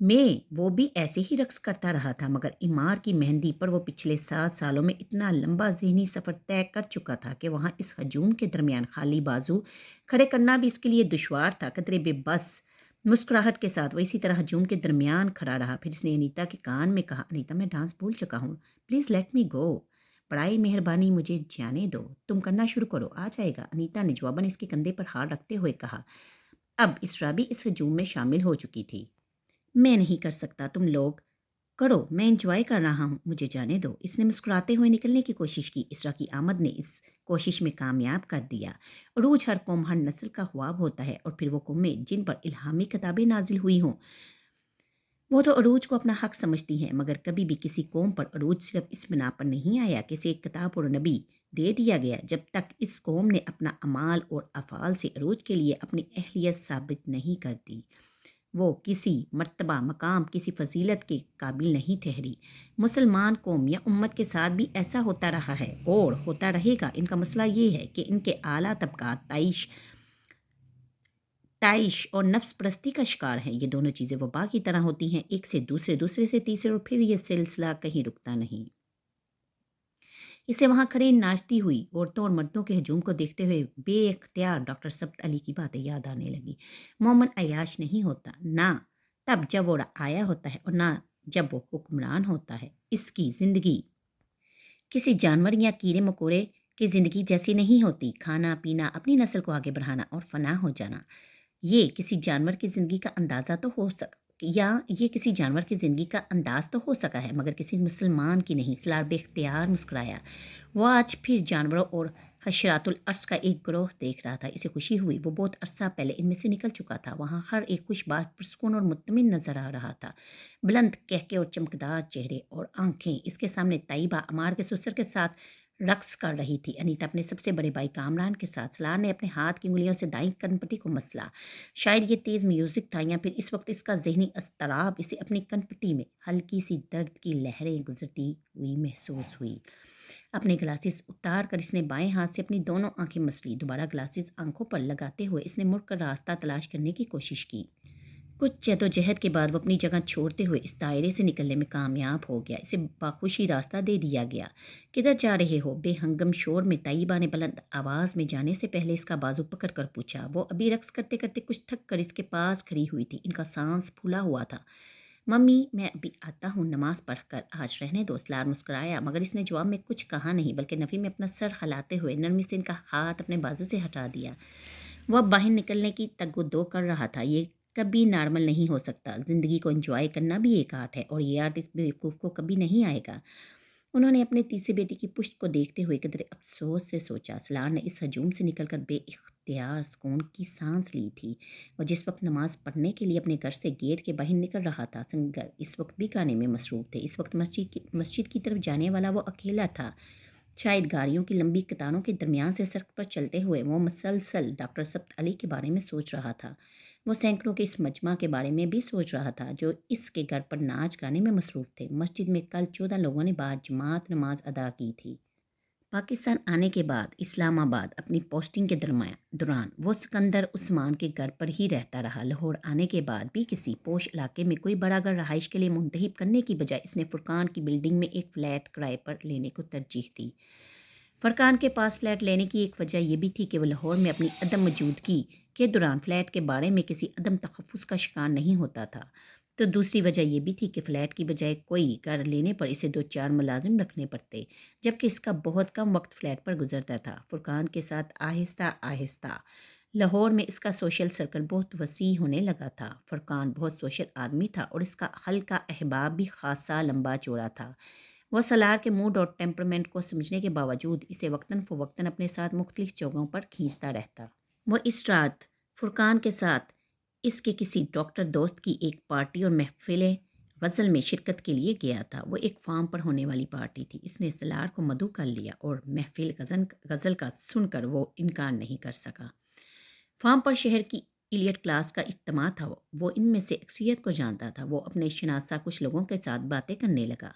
وہ بھی ایسے ہی رقص کرتا رہا تھا، مگر ایمار کی مہندی پر وہ پچھلے 7 سالوں میں اتنا لمبا ذہنی سفر طے کر چکا تھا کہ وہاں اس ہجوم کے درمیان خالی بازو کھڑے کرنا بھی اس کے لیے دشوار تھا۔ قدرے بے بس مسکراہٹ کے ساتھ وہ اسی طرح ہجوم کے درمیان کھڑا رہا۔ پھر اس نے انیتا کے کان میں کہا، انیتا میں ڈانس بھول چکا ہوں، پلیز لیٹ می گو، بڑائی مہربانی مجھے جانے دو، تم کرنا شروع کرو، آ جائے گا، انیتا نے جواباً اس کے کندھے پر ہاتھ رکھتے ہوئے کہا۔ اب اسرا بھی اس ہجوم میں شامل ہو چکی تھی۔ میں نہیں کر سکتا، تم لوگ کرو، میں انجوائے کر رہا ہوں، مجھے جانے دو۔ اس نے مسکراتے ہوئے نکلنے کی کوشش کی۔ اسرا کی آمد نے اس کوشش میں کامیاب کر دیا۔ عروج ہر قوم ہر نسل کا خواب ہوتا ہے، اور پھر وہ قومیں جن پر الہامی کتابیں نازل ہوئی ہوں وہ تو عروج کو اپنا حق سمجھتی ہیں، مگر کبھی بھی کسی قوم پر عروج صرف اس بنا پر نہیں آیا کہ اسے ایک کتاب اور نبی دے دیا گیا۔ جب تک اس قوم نے اپنا اعمال اور افعال سے عروج کے لیے اپنی اہلیت ثابت نہیں کر دی، وہ کسی مرتبہ، مقام، کسی فضیلت کے قابل نہیں ٹھہری۔ مسلمان قوم یا امت کے ساتھ بھی ایسا ہوتا رہا ہے اور ہوتا رہے گا۔ ان کا مسئلہ یہ ہے کہ ان کے اعلیٰ طبقات طائش اور نفس پرستی کا شکار ہیں۔ یہ دونوں چیزیں وبا کی طرح ہوتی ہیں، ایک سے دوسرے، دوسرے سے تیسرے، اور پھر یہ سلسلہ کہیں رکتا نہیں۔ اسے وہاں کھڑے ناچتی ہوئی عورتوں اور مردوں کے ہجوم کو دیکھتے ہوئے بے اختیار ڈاکٹر سبت علی کی باتیں یاد آنے لگی۔ مومن عیاش نہیں ہوتا، نہ تب جب وہ آیا ہوتا ہے اور نہ جب وہ حکمران ہوتا ہے۔ اس کی زندگی کسی جانور یا کیڑے مکوڑے کی زندگی جیسی نہیں ہوتی۔ کھانا پینا، اپنی نسل کو آگے بڑھانا اور فنا ہو جانا، یہ کسی جانور کی زندگی کا انداز تو ہو سکا ہے، مگر کسی مسلمان کی نہیں۔ سلار بے اختیار مسکرایا۔ وہ آج پھر جانوروں اور حشرات الارض کا ایک گروہ دیکھ رہا تھا۔ اسے خوشی ہوئی، وہ بہت عرصہ پہلے ان میں سے نکل چکا تھا۔ وہاں ہر ایک خوش بخت، پرسکون اور مطمئن نظر آ رہا تھا۔ بلند کہکے اور چمکدار چہرے اور آنکھیں۔ اس کے سامنے طیبہ عمار کے سسر کے ساتھ رقص کر رہی تھی، انیتا اپنے سب سے بڑے بھائی کامران کے ساتھ۔ سلار نے اپنے ہاتھ کی انگلیوں سے دائیں کنپٹی کو مسلا۔ شاید یہ تیز میوزک تھا یا پھر اس وقت اس کا ذہنی اضطراب اسے اپنی کنپٹی میں ہلکی سی درد کی لہریں گزرتی ہوئی محسوس ہوئی۔ اپنے گلاسز اتار کر اس نے بائیں ہاتھ سے اپنی دونوں آنکھیں مسلی۔ دوبارہ گلاسز آنکھوں پر لگاتے ہوئے اس نے مڑ کر راستہ تلاش کرنے کی کوشش کی۔ کچھ جہد کے بعد وہ اپنی جگہ چھوڑتے ہوئے اس دائرے سے نکلنے میں کامیاب ہو گیا۔ اسے باخوشی راستہ دے دیا گیا۔ کدھر جا رہے ہو؟ بے ہنگم شور میں طیبہ نے بلند آواز میں جانے سے پہلے اس کا بازو پکڑ کر پوچھا۔ وہ ابھی رقص کرتے کرتے کچھ تھک کر اس کے پاس کھڑی ہوئی تھی۔ ان کا سانس پھولا ہوا تھا۔ ممی، میں ابھی آتا ہوں نماز پڑھ کر، آج رہنے دو۔ سلار مسکرایا، مگر اس نے جواب میں کچھ کہا نہیں، بلکہ نفی میں اپنا سر ہلاتے ہوئے نرمی سے ان کا ہاتھ اپنے بازو سے ہٹا دیا۔ وہ اب باہر نکلنے کی تگ و دو کر رہا تھا۔ یہ کبھی نارمل نہیں ہو سکتا۔ زندگی کو انجوائے کرنا بھی ایک آرٹ ہے، اور یہ آرٹ اس بیوقوف کو کبھی نہیں آئے گا۔ انہوں نے اپنے تیسرے بیٹی کی پشت کو دیکھتے ہوئے قدرے افسوس سے سوچا۔ سلار نے اس ہجوم سے نکل کر بے اختیار سکون کی سانس لی تھی۔ وہ جس وقت نماز پڑھنے کے لیے اپنے گھر سے گیٹ کے باہر نکل رہا تھا، سنگر اس وقت بھی گانے میں مصروف تھے۔ اس وقت مسجد کی طرف جانے والا وہ اکیلا تھا۔ شاید گاڑیوں کی لمبی قطاروں کے درمیان سے سڑک پر چلتے ہوئے وہ مسلسل ڈاکٹر سبت علی کے بارے میں سوچ رہا تھا۔ وہ سینکڑوں کے اس مجمع کے بارے میں بھی سوچ رہا تھا جو اس کے گھر پر ناچ گانے میں مصروف تھے۔ مسجد میں کل 14 لوگوں نے باجماعت نماز ادا کی تھی۔ پاکستان آنے کے بعد اسلام آباد اپنی پوسٹنگ کے دوران وہ سکندر عثمان کے گھر پر ہی رہتا رہا۔ لاہور آنے کے بعد بھی کسی پوش علاقے میں کوئی بڑا گھر رہائش کے لیے منتخب کرنے کی بجائے اس نے فرقان کی بلڈنگ میں ایک فلیٹ کرائے پر لینے کو ترجیح دی۔ فرقان کے پاس فلیٹ لینے کی ایک وجہ یہ بھی تھی کہ وہ لاہور میں اپنی عدم موجودگی کے دوران فلیٹ کے بارے میں کسی عدم تحفظ کا شکار نہیں ہوتا تھا، تو دوسری وجہ یہ بھی تھی کہ فلیٹ کی بجائے کوئی گھر لینے پر اسے 2-4 ملازم رکھنے پڑتے، جبکہ اس کا بہت کم وقت فلیٹ پر گزرتا تھا۔ فرقان کے ساتھ آہستہ آہستہ لاہور میں اس کا سوشل سرکل بہت وسیع ہونے لگا تھا۔ فرقان بہت سوشل آدمی تھا اور اس کا حلقہ احباب بھی خاصا لمبا چوڑا تھا۔ وہ سلار کے موڈ اور ٹیمپرمنٹ کو سمجھنے کے باوجود اسے وقتاً فوقتاً اپنے ساتھ مختلف جگہوں پر کھینچتا رہتا۔ وہ اس رات فرقان کے ساتھ اس کے کسی ڈاکٹر دوست کی ایک پارٹی اور محفل غزل میں شرکت کے لیے گیا تھا۔ وہ ایک فارم پر ہونے والی پارٹی تھی۔ اس نے سلار کو مدعو کر لیا اور محفل غزل کا سن کر وہ انکار نہیں کر سکا۔ فارم پر شہر کی ایلیٹ کلاس کا اجتماع تھا۔ وہ ان میں سے اکثریت کو جانتا تھا۔ وہ اپنے شناسا کچھ لوگوں کے ساتھ باتیں کرنے لگا۔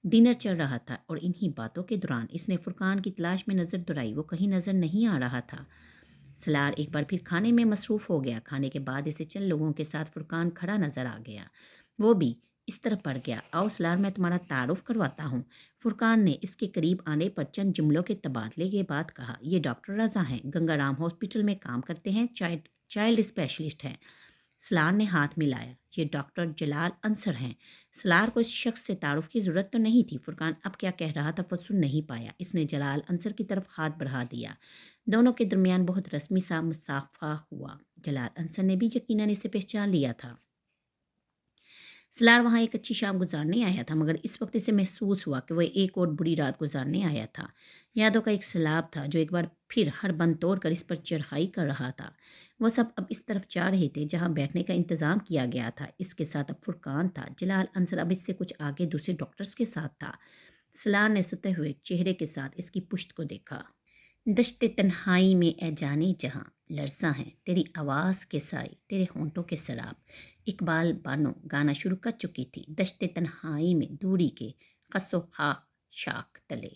ڈنر چل رہا تھا اور انہی باتوں کے دوران اس نے فرقان کی تلاش میں نظر دوڑائی۔ وہ کہیں نظر نہیں آ رہا تھا۔ سلار ایک بار پھر کھانے میں مصروف ہو گیا۔ کھانے کے بعد اسے چند لوگوں کے ساتھ فرقان کھڑا نظر آ گیا۔ وہ بھی اس طرح پڑ گیا۔ آؤ سلار میں تمہارا تعارف کرواتا ہوں۔ فرقان نے اس کے قریب آنے پر چند جملوں کے تبادلے کے بعد کہا، یہ ڈاکٹر رضا ہیں، گنگا رام ہاسپٹل میں کام کرتے ہیں، چائلڈ اسپیشلسٹ ہیں۔ سلار نے ہاتھ ملایا، یہ ڈاکٹر جلال انصر ہیں۔ سلار کو اس شخص سے تعارف کی ضرورت تو نہیں تھی۔ فرقان اب کیا کہہ رہا تھا وہ سن نہیں پایا۔ اس نے جلال انصر کی طرف ہاتھ بڑھا دیا۔ دونوں کے درمیان بہت رسمی سا مصافحہ ہوا۔ جلال انصر نے بھی یقیناً اسے پہچان لیا تھا۔ سلار وہاں ایک اچھی شام گزارنے آیا تھا، مگر اس وقت اسے محسوس ہوا کہ وہ ایک اور بری رات گزارنے آیا تھا۔ یادوں کا ایک سیلاب تھا جو ایک بار پھر ہر بند توڑ کر اس پر چڑھائی کر رہا تھا۔ وہ سب اب اس طرف جا رہے تھے جہاں بیٹھنے کا انتظام کیا گیا تھا۔ اس کے ساتھ اب فرقان تھا۔ جلال انصر اب اس سے کچھ آگے دوسرے ڈاکٹرز کے ساتھ تھا۔ سلار نے ستے ہوئے چہرے کے ساتھ اس کی پشت کو دیکھا۔ دشت تنہائی میں اے جانے جہاں لرزاں ہیں تیری آواز کے سائے، تیرے ہونٹوں کے سراب۔ اقبال بانو گانا شروع کر چکی تھی۔ دشت تنہائی میں دوری کے خس و خاک شاخ تلے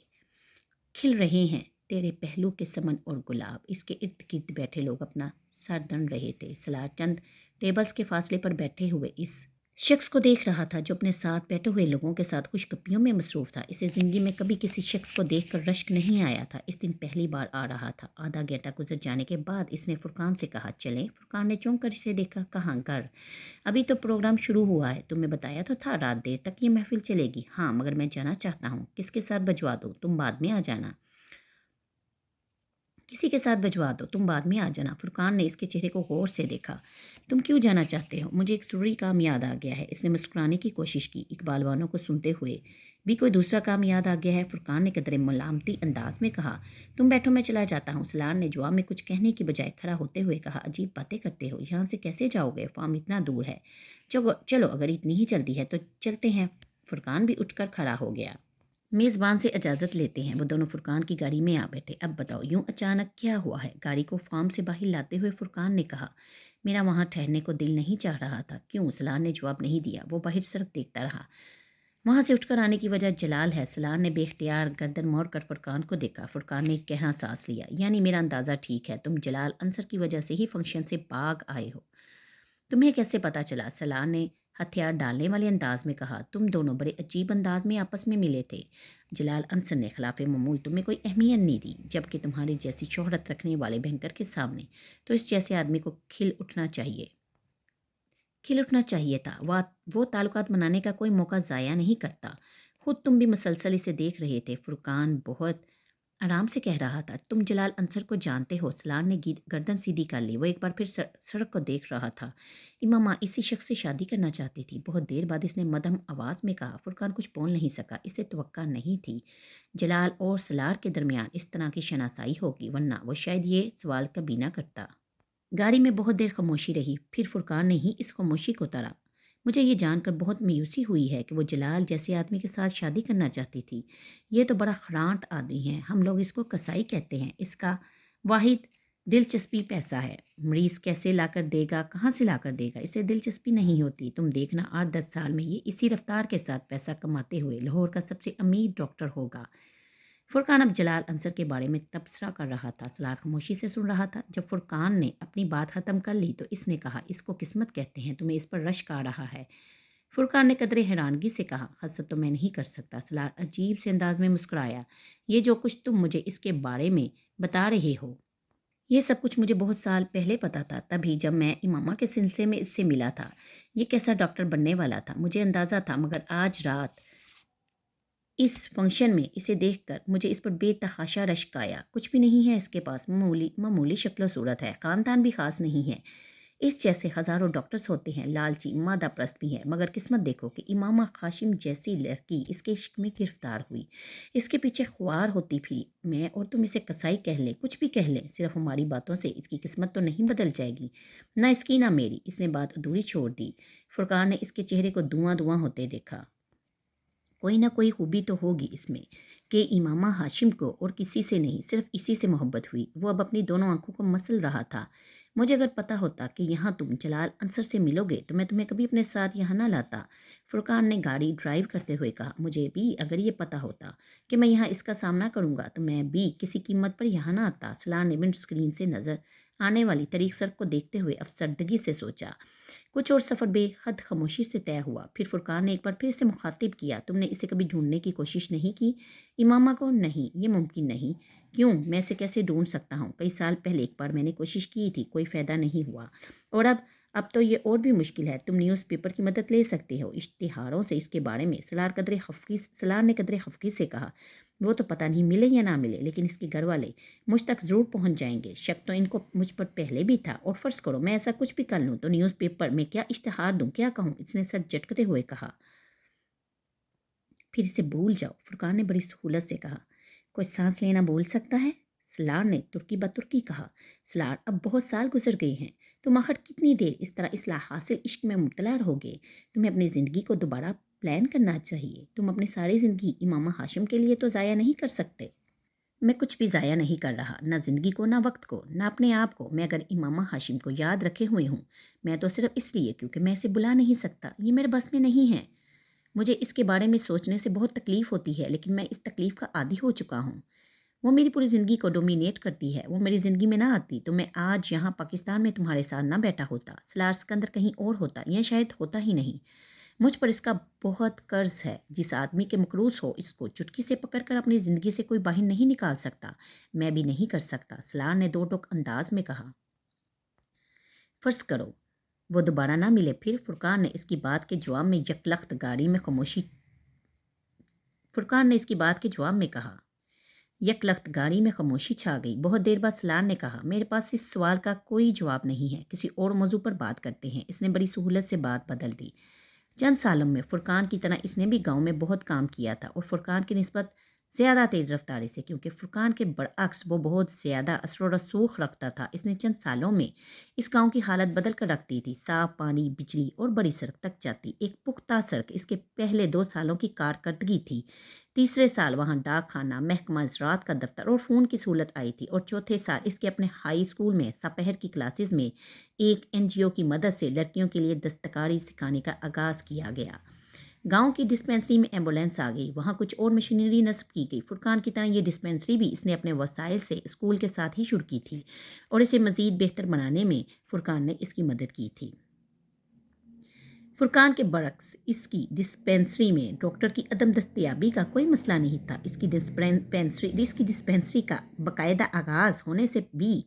کھل رہے ہیں تیرے پہلو کے سمن اور گلاب۔ اس کے ارد گرد بیٹھے لوگ اپنا سر دن رہے تھے۔ سلار چند ٹیبلز کے فاصلے پر بیٹھے ہوئے اس شخص کو دیکھ رہا تھا جو اپنے ساتھ بیٹھے ہوئے لوگوں کے ساتھ خوش گپیوں میں مصروف تھا۔ اسے زندگی میں کبھی کسی شخص کو دیکھ کر رشک نہیں آیا تھا۔ اس دن پہلی بار آ رہا تھا۔ آدھا گھنٹہ گزر جانے کے بعد اس نے فرقان سے کہا، چلیں؟ فرقان نے چونک کر اسے دیکھا۔ کہاں؟ گھر؟ ابھی تو پروگرام شروع ہوا ہے، تمہیں بتایا تو تھا رات دیر تک یہ محفل چلے گی۔ ہاں مگر میں جانا چاہتا ہوں۔ کس کے ساتھ بجوا دو، تم بعد میں آ جانا۔ کسی کے ساتھ بھجوا دو، تم بعد میں آ جانا۔ فرقان نے اس کے چہرے کو غور سے دیکھا۔ تم کیوں جانا چاہتے ہو؟ مجھے ایک ضروری کام یاد آ گیا ہے۔ اس نے مسکرانے کی کوشش کی۔ اقبال بانو کو سنتے ہوئے بھی کوئی دوسرا کام یاد آ گیا ہے؟ فرقان نے قدرے ملامتی انداز میں کہا۔ تم بیٹھو، میں چلا جاتا ہوں۔ سلار نے جواب میں کچھ کہنے کی بجائے کھڑا ہوتے ہوئے کہا، عجیب باتیں کرتے ہو، یہاں سے کیسے جاؤ گے؟ فارم اتنا دور ہے۔ چلو اگر اتنی ہی جلدی ہے تو چلتے ہیں۔ فرقان بھی اٹھ کر کھڑا ہو گیا۔ میزبان سے اجازت لیتے ہیں۔ وہ دونوں فرقان کی گاڑی میں آ بیٹھے۔ اب بتاؤ یوں اچانک کیا ہوا ہے؟ گاڑی کو فارم سے باہر لاتے ہوئے فرقان نے کہا، میرا وہاں ٹھہرنے کو دل نہیں چاہ رہا تھا۔ کیوں؟ سلار نے جواب نہیں دیا۔ وہ باہر سڑک دیکھتا رہا۔ وہاں سے اٹھ کر آنے کی وجہ جلال ہے۔ سلار نے بے اختیار گردن موڑ کر فرقان کو دیکھا۔ فرقان نے ایک گہرا سانس لیا۔ یعنی میرا اندازہ ٹھیک ہے، تم جلال انصر کی وجہ سے ہی فنکشن سے بھاگ آئے ہو۔ تمہیں کیسے پتا چلا؟ سلار نے ہتھیار ڈالنے والے انداز میں کہا۔ تم دونوں بڑے عجیب انداز میں آپس میں ملے تھے۔ جلال انصر نے خلاف معمول تمہیں کوئی اہمیت نہیں دی، جبکہ تمہاری جیسی شہرت رکھنے والے بینکر کے سامنے تو اس جیسے آدمی کو کھل اٹھنا چاہیے تھا۔ وہ تعلقات بنانے کا کوئی موقع ضائع نہیں کرتا۔ خود تم بھی مسلسل اسے دیکھ رہے تھے۔ فرقان بہت آرام سے کہہ رہا تھا، تم جلال انصر کو جانتے ہو؟ سلار نے گردن سیدھی کر لی۔ وہ ایک بار پھر سڑک کو دیکھ رہا تھا۔ امامہ اسی شخص سے شادی کرنا چاہتی تھی۔ بہت دیر بعد اس نے مدھم آواز میں کہا۔ فرقان کچھ بول نہیں سکا۔ اسے توقع نہیں تھی جلال اور سلار کے درمیان اس طرح کی شناسائی ہوگی، ورنہ وہ شاید یہ سوال کبھی نہ کرتا۔ گاڑی میں بہت دیر خاموشی رہی، پھر فرقان نے ہی اس خاموشی کو توڑا۔ مجھے یہ جان کر بہت مایوسی ہوئی ہے کہ وہ جلال جیسے آدمی کے ساتھ شادی کرنا چاہتی تھی۔ یہ تو بڑا خرانٹ آدمی ہے، ہم لوگ اس کو کسائی کہتے ہیں۔ اس کا واحد دلچسپی پیسہ ہے۔ مریض کیسے لا کر دے گا، کہاں سے لا کر دے گا، اسے دلچسپی نہیں ہوتی۔ تم دیکھنا 8-10 سال میں یہ اسی رفتار کے ساتھ پیسہ کماتے ہوئے لاہور کا سب سے امیر ڈاکٹر ہوگا۔ فرقان اب جلال انصر کے بارے میں تبصرہ کر رہا تھا۔ سلار خاموشی سے سن رہا تھا۔ جب فرقان نے اپنی بات ختم کر لی تو اس نے کہا، اس کو قسمت کہتے ہیں، تمہیں اس پر رشک آ رہا ہے۔ فرقان نے قدرے حیرانگی سے کہا، حسد تو میں نہیں کر سکتا۔ سلار عجیب سے انداز میں مسکرایا۔ یہ جو کچھ تم مجھے اس کے بارے میں بتا رہے ہو، یہ سب کچھ مجھے بہت سال پہلے پتا تھا، تبھی جب میں امامہ کے سلسلے میں اس سے ملا تھا۔ یہ کیسا ڈاکٹر بننے والا تھا مجھے اندازہ تھا، مگر آج رات اس فنکشن میں اسے دیکھ کر مجھے اس پر بے تحاشا رشک آیا۔ کچھ بھی نہیں ہے اس کے پاس، معمولی شکل و صورت ہے، خاندان بھی خاص نہیں ہے۔ اس جیسے ہزاروں ڈاکٹرز ہوتے ہیں، لالچی مادہ پرست بھی ہیں، مگر قسمت دیکھو کہ امامہ خاشم جیسی لڑکی اس کے عشق میں گرفتار ہوئی، اس کے پیچھے خوار ہوتی پھری۔ میں اور تم اسے کسائی کہہ لیں، کچھ بھی کہہ لیں، صرف ہماری باتوں سے اس کی قسمت تو نہیں بدل جائے گی، نہ اس کی نہ میری۔ اس نے بات ادھوری چھوڑ دی۔ فرقان نے اس کے چہرے کو دھواں ہوتے دیکھا۔ کوئی نہ کوئی خوبی تو ہوگی اس میں کہ امامہ ہاشم کو اور کسی سے نہیں، صرف اسی سے محبت ہوئی۔ وہ اب اپنی دونوں آنکھوں کو مسل رہا تھا۔ مجھے اگر پتہ ہوتا کہ یہاں تم جلال انصر سے ملو گے تو میں تمہیں کبھی اپنے ساتھ یہاں نہ لاتا۔ فرقان نے گاڑی ڈرائیو کرتے ہوئے کہا، مجھے بھی اگر یہ پتہ ہوتا کہ میں یہاں اس کا سامنا کروں گا تو میں بھی کسی قیمت پر یہاں نہ آتا۔ سلار نے ونڈ اسکرین سے نظر آنے والی طریق سڑک کو دیکھتے ہوئے افسردگی سے سوچا۔ کچھ اور سفر بے حد خاموشی سے طے ہوا۔ پھر فرقان نے ایک بار پھر سے مخاطب کیا، تم نے اسے کبھی ڈھونڈنے کی کوشش نہیں کی؟ امامہ کو نہیں، یہ ممکن نہیں۔ کیوں؟ میں اسے کیسے ڈھونڈ سکتا ہوں؟ کئی سال پہلے ایک بار میں نے کوشش کی تھی، کوئی فائدہ نہیں ہوا، اور اب تو یہ اور بھی مشکل ہے۔ تم نیوز پیپر کی مدد لے سکتے ہو، اشتہاروں سے اس کے بارے میں۔ سلار نے قدرے خفگی سے کہا، وہ تو پتہ نہیں ملے یا نہ ملے، لیکن اس کے گھر والے مجھ تک ضرور پہنچ جائیں گے۔ شک تو ان کو مجھ پر پہلے بھی تھا، اور فرض کرو میں ایسا کچھ بھی کر لوں تو نیوز پیپر میں کیا اشتہار دوں، کیا کہوں؟ اس نے سر جھٹکتے ہوئے کہا۔ پھر اسے بھول جاؤ، فرقان نے بڑی سہولت سے کہا۔ کوئی سانس لینا بول سکتا ہے؟ سلار نے ترکی بترکی کہا۔ سلار، اب بہت سال گزر گئے ہیں، تم آخر کتنی دیر اس طرح اصلاح حاصل عشق میں مبتلا رہو گے؟ تمہیں اپنی زندگی کو دوبارہ پلان کرنا چاہیے۔ تم اپنی ساری زندگی امامہ ہاشم کے لیے تو ضائع نہیں کر سکتے۔ میں کچھ بھی ضائع نہیں کر رہا، نہ زندگی کو، نہ وقت کو، نہ اپنے آپ کو۔ میں اگر امامہ ہاشم کو یاد رکھے ہوئے ہوں، میں تو صرف اس لیے کیونکہ میں اسے بلا نہیں سکتا، یہ میرے بس میں نہیں ہے۔ مجھے اس کے بارے میں سوچنے سے بہت تکلیف ہوتی ہے، لیکن میں اس تکلیف کا عادی ہو چکا ہوں۔ وہ میری پوری زندگی کو ڈومینیٹ کرتی ہے۔ وہ میری زندگی میں نہ آتی تو میں آج یہاں پاکستان میں تمہارے ساتھ نہ بیٹھا ہوتا۔ سلار سکندر کہیں اور ہوتا، یا شاید ہوتا ہی نہیں۔ مجھ پر اس کا بہت قرض ہے۔ جس آدمی کے مقروض ہو، اس کو چٹکی سے پکڑ کر اپنی زندگی سے کوئی باہر نہیں نکال سکتا۔ میں بھی نہیں کر سکتا، سلار نے دو ٹوک انداز میں کہا۔ فرض کرو وہ دوبارہ نہ ملے پھر؟ فرقان نے اس کی بات کے جواب میں کہا۔ یک لخت گاڑی میں خاموشی چھا گئی۔ بہت دیر بعد سلار نے کہا، میرے پاس اس سوال کا کوئی جواب نہیں ہے، کسی اور موضوع پر بات کرتے ہیں۔ اس نے بڑی سہولت سے بات بدل دی۔ چند سالوں میں فرقان کی طرح اس نے بھی گاؤں میں بہت کام کیا تھا، اور فرقان کی نسبت زیادہ تیز رفتاری سے، کیونکہ فرقان کے برعکس وہ بہت زیادہ اثر و رسوخ رکھتا تھا۔ اس نے چند سالوں میں اس گاؤں کی حالت بدل کر رکھ دی تھی۔ صاف پانی، بجلی اور بڑی سڑک تک جاتی ایک پختہ سڑک اس کے پہلے 2 سالوں کی کارکردگی تھی۔ تیسرے سال وہاں ڈاک خانہ، محکمہ زراعت کا دفتر اور فون کی سہولت آئی تھی، اور چوتھے سال اس کے اپنے ہائی اسکول میں سپہر کی کلاسز میں ایک NGO کی مدد سے لڑکیوں کے لیے دستکاری سکھانے کا آغاز کیا گیا۔ گاؤں کی ڈسپنسری میں ایمبولینس آ گئی، وہاں کچھ اور مشینری نصب کی گئی۔ فرقان کی طرح یہ ڈسپنسری بھی اس نے اپنے وسائل سے اسکول کے ساتھ ہی شروع کی تھی، اور اسے مزید بہتر بنانے میں فرقان نے اس کی مدد کی تھی۔ فرقان کے برعکس اس کی ڈسپنسری میں ڈاکٹر کی عدم دستیابی کا کوئی مسئلہ نہیں تھا۔ اس کی ڈسپنسری کا باقاعدہ آغاز ہونے سے بھی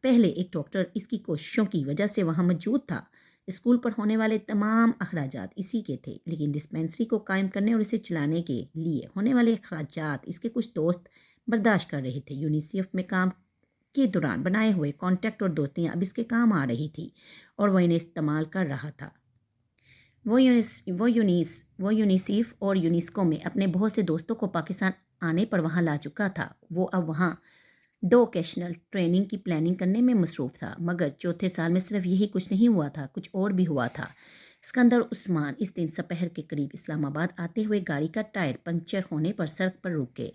پہلے ایک ڈاکٹر اس کی کوششوں کی وجہ سے وہاں موجود تھا۔ اسکول پر ہونے والے تمام اخراجات اسی کے تھے، لیکن ڈسپنسری کو قائم کرنے اور اسے چلانے کے لیے ہونے والے اخراجات اس کے کچھ دوست برداشت کر رہے تھے۔ یونیسیف میں کام کے دوران بنائے ہوئے کانٹیکٹ اور دوستیاں اب اس کے کام آ رہی تھی، اور وہ انہیں استعمال کر رہا تھا۔ وہ یونیسیف اور یونیسکو میں اپنے بہت سے دوستوں کو پاکستان آنے پر وہاں لا چکا تھا۔ وہ اب وہاں ووکیشنل ٹریننگ کی پلاننگ کرنے میں مصروف تھا۔ مگر چوتھے سال میں صرف یہی کچھ نہیں ہوا تھا، کچھ اور بھی ہوا تھا۔ سکندر عثمان اس دن سپہر کے قریب اسلام آباد آتے ہوئے گاڑی کا ٹائر پنکچر ہونے پر سڑک پر رکے۔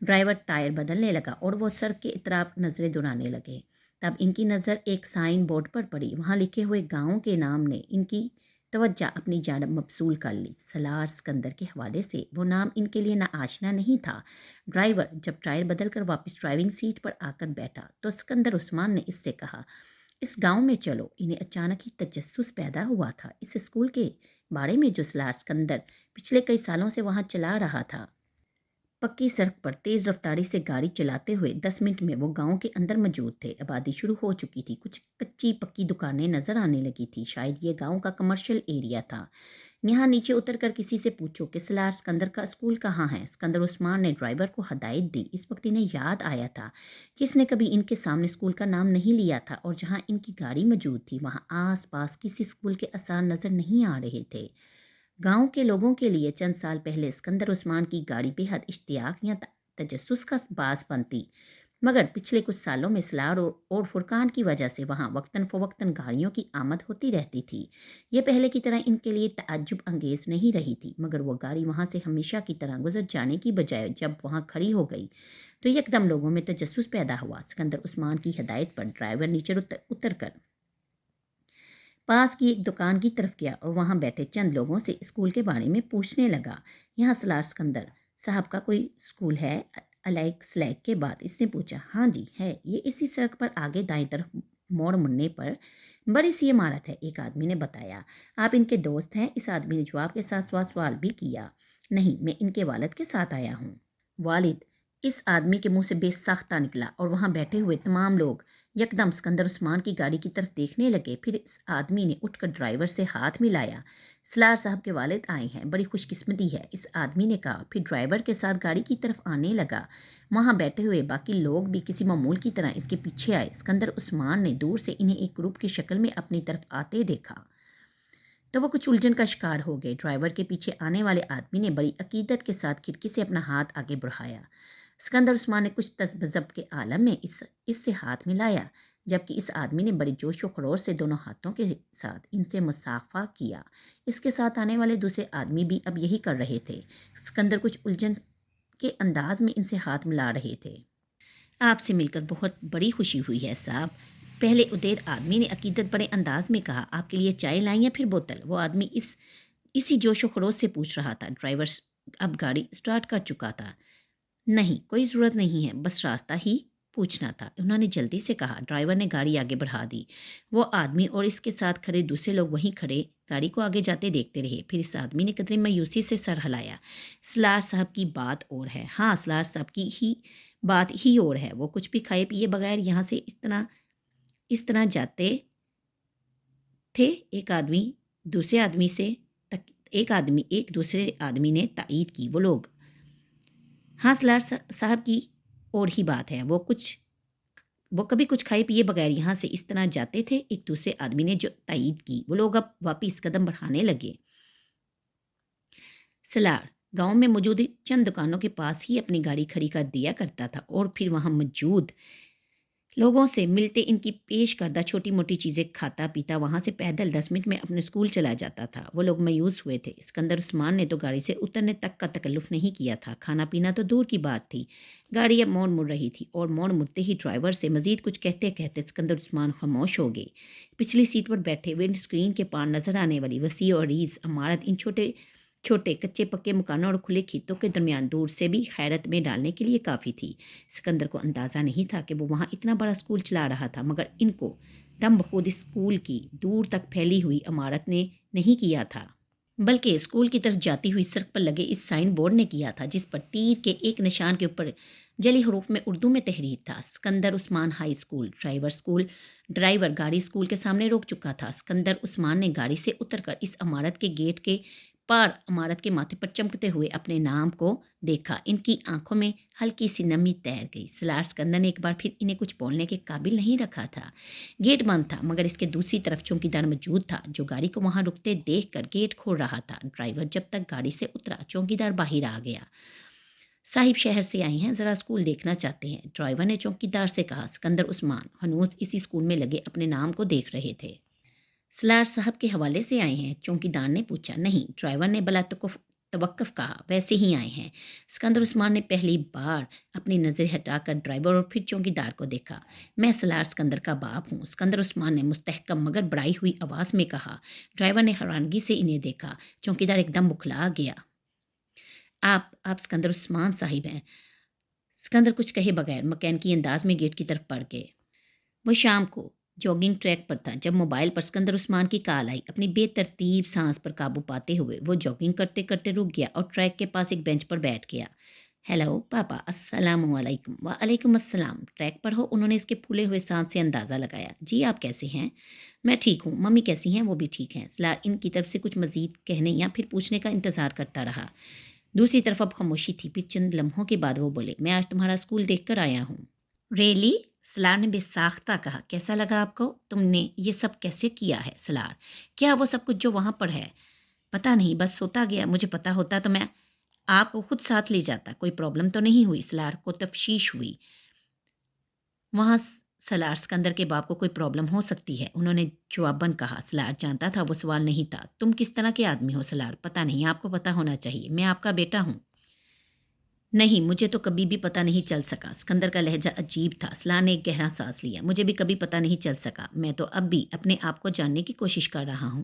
ڈرائیور ٹائر بدلنے لگا اور وہ سڑک کے اطراف نظریں دوڑانے لگے۔ تب ان کی نظر ایک سائن بورڈ پر پڑی۔ وہاں لکھے ہوئے گاؤں کے نام نے ان کی توجہ اپنی جانب مبذول کر لی۔ سلار سکندر کے حوالے سے وہ نام ان کے لیے ناآشنا نہیں تھا۔ ڈرائیور جب ٹائر بدل کر واپس ڈرائیونگ سیٹ پر آ کر بیٹھا تو سکندر عثمان نے اس سے کہا، اس گاؤں میں چلو۔ انہیں اچانک ہی تجسس پیدا ہوا تھا اس اسکول کے بارے میں جو سلار سکندر پچھلے کئی سالوں سے وہاں چلا رہا تھا۔ پکی سڑک پر تیز رفتاری سے گاڑی چلاتے ہوئے 10 منٹ میں وہ گاؤں کے اندر موجود تھے۔ آبادی شروع ہو چکی تھی، کچھ کچی پکی دکانیں نظر آنے لگی تھی، شاید یہ گاؤں کا کمرشل ایریا تھا۔ یہاں نیچے اتر کر کسی سے پوچھو کہ سلار سکندر کا اسکول کہاں ہے۔ سکندر عثمان نے ڈرائیور کو ہدایت دی۔ اس وقت انہیں یاد آیا تھا کہ اس نے کبھی ان کے سامنے اسکول کا نام نہیں لیا تھا، اور جہاں ان کی گاڑی موجود تھی وہاں آس پاس کسی اسکول کے آثار نظر نہیں آ رہے تھے۔ گاؤں کے لوگوں کے لیے چند سال پہلے سکندر عثمان کی گاڑی بے حد اشتیاق یا تجسس کا باعث بنتی، مگر پچھلے کچھ سالوں میں سلار اور فرقان کی وجہ سے وہاں وقتاً فوقتاً گاڑیوں کی آمد ہوتی رہتی تھی۔ یہ پہلے کی طرح ان کے لیے تعجب انگیز نہیں رہی تھی، مگر وہ گاڑی وہاں سے ہمیشہ کی طرح گزر جانے کی بجائے جب وہاں کھڑی ہو گئی تو یکدم لوگوں میں تجسس پیدا ہوا۔ سکندر عثمان کی ہدایت پر ڈرائیور نیچے اتر کر پاس کی ایک دکان کی طرف گیا اور وہاں بیٹھے چند لوگوں سے اسکول کے بارے میں پوچھنے لگا۔ یہاں سلار سکندر صاحب کا کوئی اسکول ہے؟ سلیک کے بعد اس نے پوچھا۔ ہاں جی ہے، یہ اسی سڑک پر آگے دائیں طرف موڑ مڑنے پر بڑی سی عمارت ہے، ایک آدمی نے بتایا۔ آپ ان کے دوست ہیں؟ اس آدمی نے جواب کے ساتھ سوال بھی کیا۔ نہیں، میں ان کے والد کے ساتھ آیا ہوں۔ والد؟ اس آدمی کے منہ سے بے ساختہ نکلا اور وہاں بیٹھے ہوئے تمام لوگ یکدم سکندر عثمان کی گاڑی کی طرف دیکھنے لگے۔ پھر اس آدمی نے اٹھ کر ڈرائیور سے ہاتھ ملایا۔ سلار صاحب کے والد آئے ہیں، بڑی خوش قسمتی ہے، اس آدمی نے کہا، پھر ڈرائیور کے ساتھ گاڑی کی طرف آنے لگا۔ وہاں بیٹھے ہوئے باقی لوگ بھی کسی معمول کی طرح اس کے پیچھے آئے۔ سکندر عثمان نے دور سے انہیں ایک گروپ کی شکل میں اپنی طرف آتے دیکھا تو وہ کچھ الجھن کا شکار ہو گئے۔ ڈرائیور کے پیچھے آنے والے آدمی نے بڑی عقیدت کے ساتھ کھڑکی سے اپنا ہاتھ آگے بڑھایا۔ سکندر عثمان نے کچھ تذبذب کے عالم میں اس سے ہاتھ ملایا، جبکہ اس آدمی نے بڑی جوش و خروش سے دونوں ہاتھوں کے ساتھ ان سے مصافحہ کیا۔ اس کے ساتھ آنے والے دوسرے آدمی بھی اب یہی کر رہے تھے۔ سکندر کچھ الجھن کے انداز میں ان سے ہاتھ ملا رہے تھے۔ آپ سے مل کر بہت بڑی خوشی ہوئی ہے صاحب، پہلے ادیر آدمی نے عقیدت بڑے انداز میں کہا۔ آپ کے لیے چائے لائیں یا پھر بوتل؟ وہ آدمی اسی جوش و خروش سے پوچھ رہا تھا۔ ڈرائیور اب گاڑی سٹارٹ کر چکا تھا۔ نہیں، کوئی ضرورت نہیں ہے، بس راستہ ہی پوچھنا تھا، انہوں نے جلدی سے کہا۔ ڈرائیور نے گاڑی آگے بڑھا دی۔ وہ آدمی اور اس کے ساتھ کھڑے دوسرے لوگ وہیں کھڑے گاڑی کو آگے جاتے دیکھتے رہے۔ پھر اس آدمی نے قدرے مایوسی سے سر ہلایا۔ سلار صاحب کی بات اور ہے۔ ہاں، سلار صاحب کی ہی بات ہی اور ہے، وہ کچھ بھی کھائے پیے بغیر یہاں سے اس طرح جاتے تھے؟ ایک دوسرے آدمی نے تائید کی۔ وہ لوگ؟ ہاں، سلار صاحب کی اور ہی بات ہے، وہ کبھی کچھ کھائے پیے بغیر یہاں سے اس طرح جاتے تھے، ایک دوسرے آدمی نے جو تائید کی۔ وہ لوگ اب واپس قدم بڑھانے لگے۔ سلار گاؤں میں موجود چند دکانوں کے پاس ہی اپنی گاڑی کھڑی کر دیا کرتا تھا اور پھر وہاں موجود لوگوں سے ملتے ان کی پیش کردہ چھوٹی موٹی چیزیں کھاتا پیتا وہاں سے پیدل 10 منٹ میں اپنے اسکول چلا جاتا تھا۔ وہ لوگ مایوس ہوئے تھے۔ سکندر عثمان نے تو گاڑی سے اترنے تک کا تکلف نہیں کیا تھا، کھانا پینا تو دور کی بات تھی۔ گاڑی اب موڑ مڑ رہی تھی اور موڑ مڑتے ہی ڈرائیور سے مزید کچھ کہتے کہتے سکندر عثمان خاموش ہو گئے۔ پچھلی سیٹ پر بیٹھے ونڈ اسکرین کے پار نظر آنے والی وسیع اور عریض عمارت ان چھوٹے کچے پکے مکانوں اور کھلے کھیتوں کے درمیان دور سے بھی حیرت میں ڈالنے کے لیے کافی تھی۔ سکندر کو اندازہ نہیں تھا کہ وہ وہاں اتنا بڑا اسکول چلا رہا تھا، مگر ان کو دم بخود اس اسکول کی دور تک پھیلی ہوئی عمارت نے نہیں کیا تھا، بلکہ اسکول کی طرف جاتی ہوئی سڑک پر لگے اس سائن بورڈ نے کیا تھا، جس پر تیر کے ایک نشان کے اوپر جلی حروف میں اردو میں تحریر تھا: سکندر عثمان ہائی اسکول۔ ڈرائیور گاڑی اسکول کے سامنے روک چکا تھا۔ سکندر عثمان نے گاڑی سے اتر کر اس عمارت کے گیٹ کے پار عمارت کے ماتھے پر چمکتے ہوئے اپنے نام کو دیکھا۔ ان کی آنکھوں میں ہلکی سی نمی تیر گئی۔ سلار سکندر نے ایک بار پھر انہیں کچھ بولنے کے قابل نہیں رکھا تھا۔ گیٹ بند تھا، مگر اس کے دوسری طرف چوکیدار موجود تھا، جو گاڑی کو وہاں رکتے دیکھ کر گیٹ کھول رہا تھا۔ ڈرائیور جب تک گاڑی سے اترا، چوکیدار باہر آ گیا۔ صاحب شہر سے آئے ہیں، ذرا اسکول دیکھنا چاہتے ہیں، ڈرائیور نے چوکیدار سے کہا۔ سکندر عثمان ہنوز اسی اسکول میں لگے اپنے نام کو دیکھ رہے تھے۔ سلار صاحب کے حوالے سے آئے ہیں؟ چوکیدار نے پوچھا۔ نہیں، ڈرائیور نے بلا توقف کہا، ویسے ہی آئے ہیں۔ سکندر عثمان نے پہلی بار اپنی نظر ہٹا کر ڈرائیور اور پھر چوکیدار کو دیکھا۔ میں سلار سکندر کا باپ ہوں، سکندر عثمان نے مستحکم مگر بڑھائی ہوئی آواز میں کہا۔ ڈرائیور نے حیرانگی سے انہیں دیکھا۔ چوکیدار ایک دم بکھلا گیا۔ آپ سکندر عثمان صاحب ہیں؟ سکندر کچھ کہے بغیر مکینکی انداز میں گیٹ کی طرف بڑھ گئے۔ وہ شام کو جاگنگ ٹریک پر تھا جب موبائل پر سکندر عثمان کی کال آئی۔ اپنی بے ترتیب سانس پر قابو پاتے ہوئے وہ جاگنگ کرتے کرتے رک گیا اور ٹریک کے پاس ایک بینچ پر بیٹھ گیا۔ ہیلو پاپا، السلام علیکم۔ وعلیکم السلام۔ ٹریک پر ہو؟ انہوں نے اس کے پھولے ہوئے سانس سے اندازہ لگایا۔ جی، آپ کیسے ہیں؟ میں ٹھیک ہوں۔ ممی کیسی ہیں؟ وہ بھی ٹھیک ہیں۔ سلار ان کی طرف سے کچھ مزید کہنے یا پھر پوچھنے کا انتظار کرتا رہا۔ دوسری طرف اب خاموشی تھی۔ پھر چند لمحوں کے بعد وہ بولے، میں آج تمہارا اسکول دیکھ کر آیا ہوں۔ ریلی؟ سلار نے بے ساختہ کہا۔ کیسا لگا آپ کو؟ تم نے یہ سب کیسے کیا ہے؟ سلار: کیا وہ سب کچھ جو وہاں پر ہے؟ پتہ نہیں، بس ہوتا گیا۔ مجھے پتہ ہوتا تو میں آپ کو خود ساتھ لے جاتا۔ کوئی پرابلم تو نہیں ہوئی؟ سلار کو تفشیش ہوئی۔ وہاں سلار سکندر کے باپ کو کوئی پرابلم ہو سکتی ہے، انہوں نے جواباً کہا۔ سلار جانتا تھا وہ سوال نہیں تھا۔ تم کس طرح کے آدمی ہو سلار؟ پتہ نہیں، آپ کو پتہ ہونا چاہیے۔ میں آپ کا بیٹا ہوں۔ نہیں، مجھے تو کبھی بھی پتہ نہیں چل سکا۔ سکندر کا لہجہ عجیب تھا۔ سلار نے ایک گہرا سانس لیا۔ مجھے بھی کبھی پتہ نہیں چل سکا۔ میں تو اب بھی اپنے آپ کو جاننے کی کوشش کر رہا ہوں۔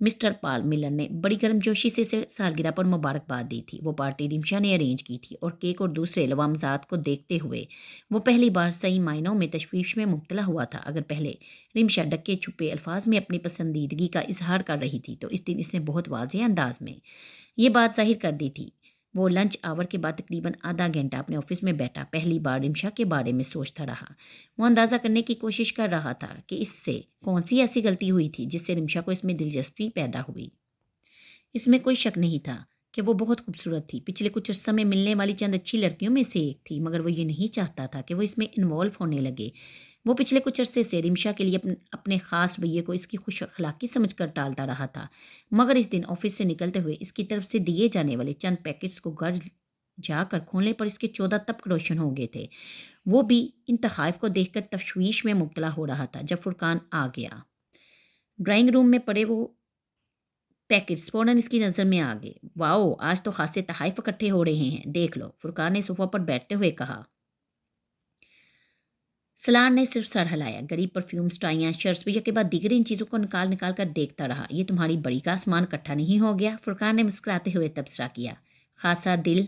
مسٹر پال ملر نے بڑی گرمجوشی سے سالگرہ پر مبارکباد دی تھی۔ وہ پارٹی رمشا نے ارینج کی تھی اور کیک اور دوسرے لوازمات کو دیکھتے ہوئے وہ پہلی بار صحیح معنوں میں تشویش میں مبتلا ہوا تھا۔ اگر پہلے رمشا ڈکے چھپے الفاظ میں اپنی پسندیدگی کا اظہار کر رہی تھی تو اس دن اس نے بہت واضح انداز میں یہ بات ظاہر کر دی تھی۔ وہ لنچ آور کے بعد تقریباً آدھا گھنٹہ اپنے آفس میں بیٹھا پہلی بار رمشا کے بارے میں سوچتا رہا۔ وہ اندازہ کرنے کی کوشش کر رہا تھا کہ اس سے کون سی ایسی غلطی ہوئی تھی جس سے رمشا کو اس میں دلچسپی پیدا ہوئی۔ اس میں کوئی شک نہیں تھا کہ وہ بہت خوبصورت تھی، پچھلے کچھ عرصہ میں ملنے والی چند اچھی لڑکیوں میں سے ایک تھی، مگر وہ یہ نہیں چاہتا تھا کہ وہ اس میں انوالو ہونے لگے۔ وہ پچھلے کچھ عرصے سے رمشا کے لیے اپنے خاص رویے کو اس کی خوش اخلاقی سمجھ کر ٹالتا رہا تھا، مگر اس دن آفس سے نکلتے ہوئے اس کی طرف سے دیے جانے والے چند پیکٹس کو گھر جا کر کھولنے پر اس کے 14 طبق روشن ہو گئے تھے۔ وہ بھی ان تحائف کو دیکھ کر تشویش میں مبتلا ہو رہا تھا جب فرقان آ گیا۔ ڈرائنگ روم میں پڑے وہ پیکٹس فوراً اس کی نظر میں آ گئے۔ واؤ، آج تو خاصے تحائف اکٹھے ہو رہے ہیں، دیکھ لو، فرقان نے صوفہ پر بیٹھتے ہوئے کہا۔ سلار نے صرف سر ہلایا۔ غریب پرفیومز، ٹائیاں، شرٹس بھی کے بعد دیگر ان چیزوں کو نکال کر دیکھتا رہا۔ یہ تمہاری بڑی کا سامان اکٹھا نہیں ہو گیا؟ فرقان نے مسکراتے ہوئے تبصرہ کیا۔ خاصا دل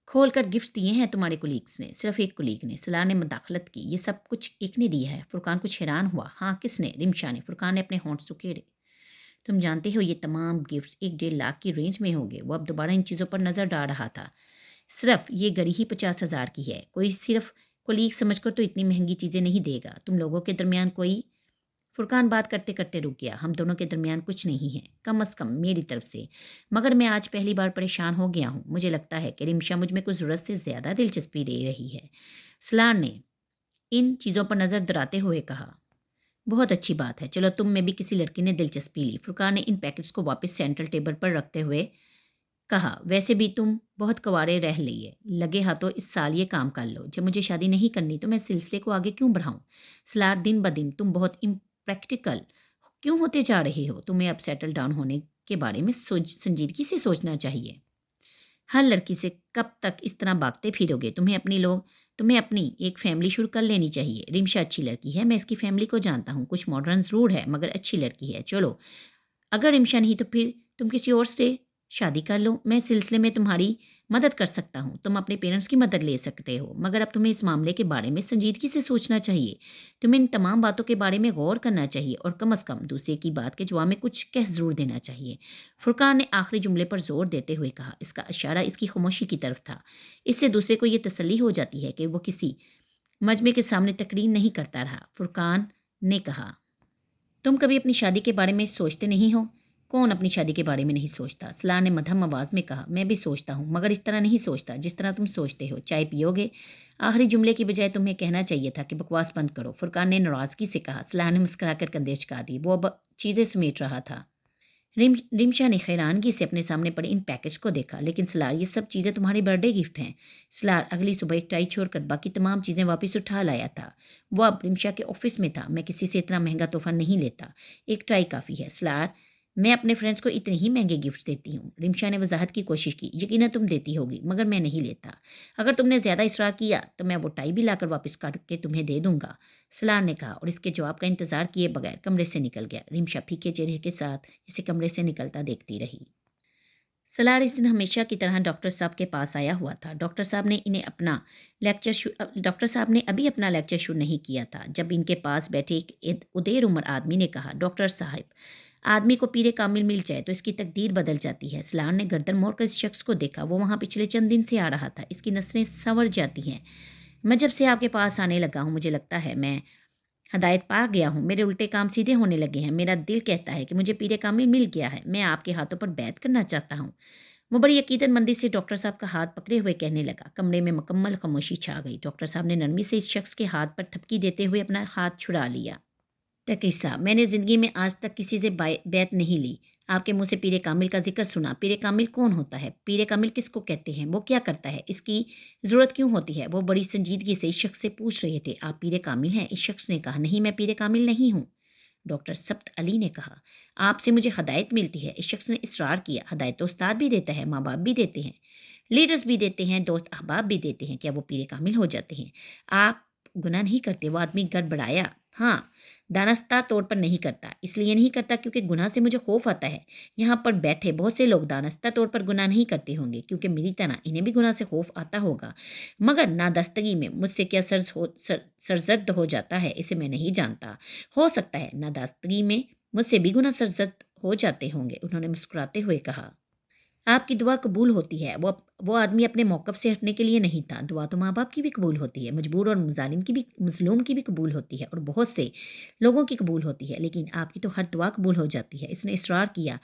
کھول کر گفٹس دیے ہیں تمہارے کولیگس نے؟ صرف ایک کولیگ نے، سلار نے مداخلت کی۔ یہ سب کچھ ایک نے دیا ہے؟ فرقان کچھ حیران ہوا۔ ہاں، کس نے؟ رمشا نے۔ فرقان نے اپنے ہونٹ سکیڑے۔ تم جانتے ہو یہ تمام گفٹس 1.5 لاکھ کی رینج میں ہوں گے۔ وہ اب دوبارہ ان چیزوں پر نظر ڈال رہا تھا۔ صرف یہ گھڑی ہی 50,000 کی ہے۔ کوئی صرف کولیگ سمجھ کر تو اتنی مہنگی چیزیں نہیں دے گا۔ تم لوگوں کے درمیان کوئی… فرقان بات کرتے کرتے رک گیا۔ ہم دونوں کے درمیان کچھ نہیں ہے، کم از کم میری طرف سے، مگر میں آج پہلی بار پریشان ہو گیا ہوں۔ مجھے لگتا ہے کہ رمشا مجھ میں کچھ ضرورت سے زیادہ دلچسپی لے رہی ہے۔ سلار نے ان چیزوں پر نظر دراتے ہوئے کہا۔ بہت اچھی بات ہے، چلو تم میں بھی کسی لڑکی نے دلچسپی لی۔ فرقان نے ان پیکٹس کو واپس سینٹرل ٹیبل پر رکھتے ہوئے کہا۔ ویسے بھی تم بہت کوارے رہ لیے، لگے ہاتھوں اس سال یہ کام کر لو۔ جب مجھے شادی نہیں کرنی تو میں سلسلے کو آگے کیوں بڑھاؤں؟ سلار، دن بدن تم بہت امپریکٹیکل کیوں ہوتے جا رہے ہو؟ تمہیں اب سیٹل ڈاؤن ہونے کے بارے میں سنجیدگی سے سوچنا چاہیے۔ ہر لڑکی سے کب تک اس طرح بھاگتے پھرو گے؟ تمہیں اپنی ایک فیملی شروع کر لینی چاہیے۔ رمشا اچھی لڑکی ہے، میں اس کی فیملی کو جانتا ہوں، کچھ ماڈرن ضرور ہے مگر اچھی لڑکی ہے۔ چلو، اگر رمشا نہیں تو پھر تم کسی اور سے شادی کر لو۔ میں سلسلے میں تمہاری مدد کر سکتا ہوں، تم اپنے پیرنٹس کی مدد لے سکتے ہو، مگر اب تمہیں اس معاملے کے بارے میں سنجیدگی سے سوچنا چاہیے۔ تمہیں ان تمام باتوں کے بارے میں غور کرنا چاہیے اور کم از کم دوسرے کی بات کے جواب میں کچھ کہہ ضرور دینا چاہیے۔ فرقان نے آخری جملے پر زور دیتے ہوئے کہا۔ اس کا اشارہ اس کی خاموشی کی طرف تھا۔ اس سے دوسرے کو یہ تسلی ہو جاتی ہے کہ وہ کسی مجمع کے سامنے تقریر نہیں کرتا رہا۔ فرقان نے کہا۔ تم کبھی اپنی شادی کے بارے میں سوچتے نہیں ہو؟ کون اپنی شادی کے بارے میں نہیں سوچتا؟ سلار نے مدھم آواز میں کہا۔ میں بھی سوچتا ہوں، مگر اس طرح نہیں سوچتا جس طرح تم سوچتے ہو۔ چائے پیو گے؟ آخری جملے کی بجائے تمہیں کہنا چاہیے تھا کہ بکواس بند کرو، فرقان نے ناراضگی سے کہا۔ سلار نے مسکرا کر کندھے جھکا دی۔ وہ اب چیزیں سمیٹ رہا تھا۔ رمشا نے حیرانگی سے اپنے سامنے پڑے ان پیکٹس کو دیکھا۔ لیکن سلار، یہ سب چیزیں تمہاری برتھ ڈے گفٹ ہیں۔ سلار اگلی صبح ایک ٹائی چھوڑ کر باقی تمام چیزیں واپس اٹھا لایا تھا۔ وہ اب رمشا کے آفس میں تھا۔ میں کسی سے اتنا مہنگا تحفہ نہیں لیتا، ایک ٹائی کافی ہے۔ سلار، میں اپنے فرینڈس کو اتنے ہی مہنگے گفٹ دیتی ہوں۔ رمشا نے وضاحت کی کوشش کی۔ یقیناً تم دیتی ہوگی، مگر میں نہیں لیتا۔ اگر تم نے زیادہ اصرار کیا تو میں وہ ٹائی بھی لا کر واپس کر کے تمہیں دے دوں گا، سلار نے کہا اور اس کے جواب کا انتظار کیے بغیر کمرے سے نکل گیا۔ رمشا پھیکے چہرے کے ساتھ اسے کمرے سے نکلتا دیکھتی رہی۔ سلار اس دن ہمیشہ کی طرح ڈاکٹر صاحب کے پاس آیا ہوا تھا۔ ڈاکٹر صاحب نے ابھی اپنا لیکچر شروع نہیں کیا تھا جب ان کے پاس بیٹھے ایک ادیر عمر آدمی نے کہا۔ ڈاکٹر صاحب، آدمی کو پیر کامل مل جائے تو اس کی تقدیر بدل جاتی ہے۔ سلار نے گردن موڑ کر اس شخص کو دیکھا۔ وہ وہاں پچھلے چند دن سے آ رہا تھا۔ اس کی نسلیں سنور جاتی ہیں۔ میں جب سے آپ کے پاس آنے لگا ہوں مجھے لگتا ہے میں ہدایت پا گیا ہوں، میرے الٹے کام سیدھے ہونے لگے ہیں۔ میرا دل کہتا ہے کہ مجھے پیر کامل مل گیا ہے۔ میں آپ کے ہاتھوں پر بیعت کرنا چاہتا ہوں۔ وہ بڑی عقیدت مندی سے ڈاکٹر صاحب کا ہاتھ پکڑے ہوئے کہنے لگا۔ کمرے میں مکمل خاموشی چھا گئی۔ ڈاکٹر صاحب نے نرمی سے اس شخص کے ہاتھ پر تھپکی دیتے ہوئے اپنا ہاتھ چھڑا لیا۔ تقی صاحب، میں نے زندگی میں آج تک کسی سے بیعت نہیں لی۔ آپ کے منہ سے پیر کامل کا ذکر سنا۔ پیر کامل کون ہوتا ہے؟ پیر کامل کس کو کہتے ہیں؟ وہ کیا کرتا ہے؟ اس کی ضرورت کیوں ہوتی ہے؟ وہ بڑی سنجیدگی سے اس شخص سے پوچھ رہے تھے۔ آپ پیر کامل ہیں؟ اس شخص نے کہا۔ نہیں، میں پیر کامل نہیں ہوں، ڈاکٹر سبت علی نے کہا۔ آپ سے مجھے ہدایت ملتی ہے، اس شخص نے اصرار کیا۔ ہدایت تو استاد بھی دیتا ہے، ماں باپ بھی دیتے ہیں، لیڈرز بھی دیتے ہیں، دوست احباب بھی دیتے ہیں، کیا وہ پیر کامل ہو جاتے ہیں؟ آپ گناہ نہیں کرتے؟ وہ آدمی گڑبڑایا۔ ہاں، دانستہ طور پر نہیں کرتا، اس لیے نہیں کرتا کیونکہ گناہ سے مجھے خوف آتا ہے۔ یہاں پر بیٹھے بہت سے لوگ دانستہ طور پر گناہ نہیں کرتے ہوں گے کیونکہ میری طرح انہیں بھی گناہ سے خوف آتا ہوگا، مگر نادستگی میں مجھ سے کیا سرزد ہو جاتا ہے اسے میں نہیں جانتا۔ ہو سکتا ہے نادستگی میں مجھ سے بھی گناہ سرزد ہو جاتے ہوں گے، انہوں نے مسکراتے ہوئے کہا۔ آپ کی دعا قبول ہوتی ہے، وہ آدمی اپنے موقف سے ہٹنے کے لیے نہیں تھا۔ دعا تو ماں باپ کی بھی قبول ہوتی ہے، مجبور اور مظلوم کی بھی قبول ہوتی ہے اور بہت سے لوگوں کی قبول ہوتی ہے، لیکن آپ کی تو ہر دعا قبول ہو جاتی ہے، اس نے اصرار کیا۔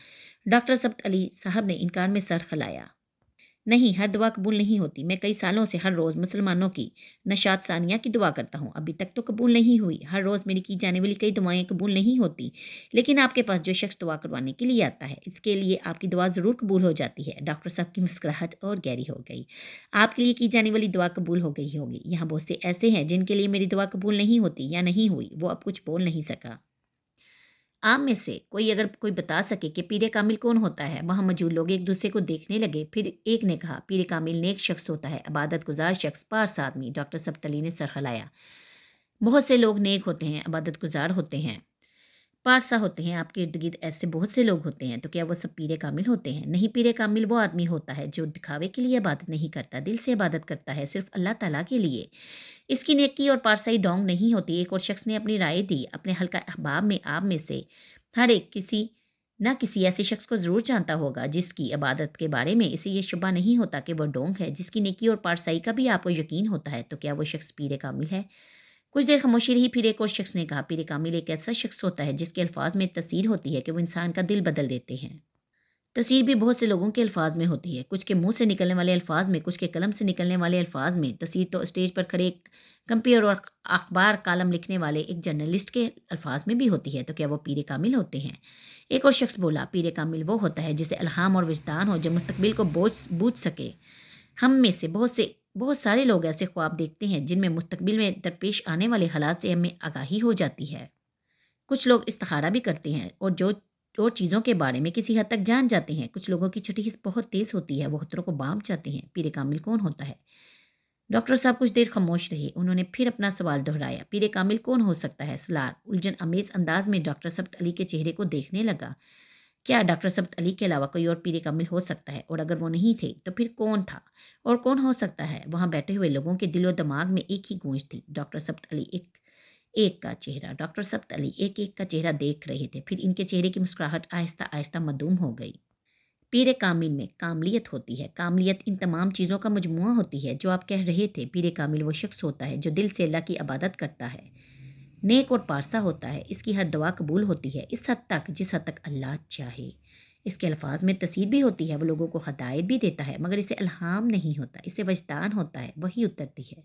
ڈاکٹر سبت علی صاحب نے انکار میں سر ہلایا۔ نہیں، ہر دعا قبول نہیں ہوتی۔ میں کئی سالوں سے ہر روز مسلمانوں کی نشاط ثانیہ کی دعا کرتا ہوں، ابھی تک تو قبول نہیں ہوئی۔ ہر روز میری کی جانے والی کئی دعائیں قبول نہیں ہوتی، لیکن آپ کے پاس جو شخص دعا کروانے کے لیے آتا ہے اس کے لیے آپ کی دعا ضرور قبول ہو جاتی ہے۔ ڈاکٹر صاحب کی مسکراہٹ اور گہری ہو گئی۔ آپ کے لیے کی جانے والی دعا قبول ہو گئی ہوگی۔ یہاں بہت سے ایسے ہیں جن کے لیے میری دعا قبول نہیں ہوتی یا نہیں ہوئی۔ وہ اب کچھ بول نہیں سکا۔ آپ میں سے اگر کوئی بتا سکے کہ پیر کامل کون ہوتا ہے؟ وہاں موجود لوگ ایک دوسرے کو دیکھنے لگے، پھر ایک نے کہا، پیر کامل نیک شخص ہوتا ہے، عبادت گزار شخص، پارس آدمی۔ ڈاکٹر سبت علی نے سر ہلایا۔ بہت سے لوگ نیک ہوتے ہیں، عبادت گزار ہوتے ہیں، پارسا ہوتے ہیں، آپ کے ارد گرد ایسے بہت سے لوگ ہوتے ہیں، تو کیا وہ سب پیر کامل ہوتے ہیں؟ نہیں، پیر کامل وہ آدمی ہوتا ہے جو دکھاوے کے لیے عبادت نہیں کرتا، دل سے عبادت کرتا ہے، صرف اللہ تعالیٰ کے لیے۔ اس کی نیکی اور پارسائی ڈونگ نہیں ہوتی۔ ایک اور شخص نے اپنی رائے دی۔ اپنے حلقہ احباب میں آپ میں سے ہر ایک کسی نہ کسی ایسے شخص کو ضرور جانتا ہوگا جس کی عبادت کے بارے میں اسے یہ شبہ نہیں ہوتا کہ وہ ڈونگ ہے، جس کی نیکی اور پارسائی کا بھی آپ کو یقین ہوتا ہے، تو کیا وہ شخص پیر کامل ہے؟ کچھ دیر خاموشی رہی، پھر ایک اور شخص نے کہا، پیر کامل ایک ایسا شخص ہوتا ہے جس کے الفاظ میں تاثیر ہوتی ہے کہ وہ انسان کا دل بدل دیتے ہیں۔ تاثیر بھی بہت سے لوگوں کے الفاظ میں ہوتی ہے، کچھ کے منہ سے نکلنے والے الفاظ میں، کچھ کے قلم سے نکلنے والے الفاظ میں۔ تاثیر تو اسٹیج پر کھڑے ایک کمپیوٹر اور اخبار کالم لکھنے والے ایک جرنلسٹ کے الفاظ میں بھی ہوتی ہے، تو کیا وہ پیر کامل ہوتے ہیں؟ ایک اور شخص بولا، پیر کامل وہ ہوتا ہے جسے الہام اور وجدان ہو، جو مستقبل کو بوجھ سکے۔ ہم میں سے بہت سارے لوگ ایسے خواب دیکھتے ہیں جن میں مستقبل میں درپیش آنے والے حالات سے ہمیں آگاہی ہو جاتی ہے۔ کچھ لوگ استخارہ بھی کرتے ہیں اور چیزوں کے بارے میں کسی حد تک جان جاتے ہیں۔ کچھ لوگوں کی چھٹی حس بہت تیز ہوتی ہے، وہ خطروں کو بانپ جاتے ہیں۔ پیر کامل کون ہوتا ہے؟ ڈاکٹر صاحب کچھ دیر خاموش رہے، انہوں نے پھر اپنا سوال دہرایا، پیر کامل کون ہو سکتا ہے؟ سلار الجھن امیز انداز میں ڈاکٹر سبت علی کے چہرے کو دیکھنے لگا۔ کیا ڈاکٹر سبت علی کے علاوہ کوئی اور پیر کامل ہو سکتا ہے؟ اور اگر وہ نہیں تھے تو پھر کون تھا؟ اور کون ہو سکتا ہے؟ وہاں بیٹھے ہوئے لوگوں کے دل و دماغ میں ایک ہی گونج تھی، ڈاکٹر سبت علی ایک کا چہرہ۔ ڈاکٹر سبت علی ایک کا چہرہ دیکھ رہے تھے، پھر ان کے چہرے کی مسکراہٹ آہستہ آہستہ معدوم ہو گئی۔ پیر کامل میں کاملیت ہوتی ہے۔ کاملیت ان تمام چیزوں کا مجموعہ ہوتی ہے جو آپ کہہ رہے تھے۔ پیر کامل وہ شخص ہوتا ہے جو دل سے اللہ کی عبادت کرتا ہے، نیک اور پارسا ہوتا ہے، اس کی ہر دعا قبول ہوتی ہے، اس حد تک جس حد تک اللہ چاہے۔ اس کے الفاظ میں تاثیر بھی ہوتی ہے، وہ لوگوں کو ہدایت بھی دیتا ہے، مگر اسے الہام نہیں ہوتا، اسے وجدان ہوتا ہے، وہی اترتی ہے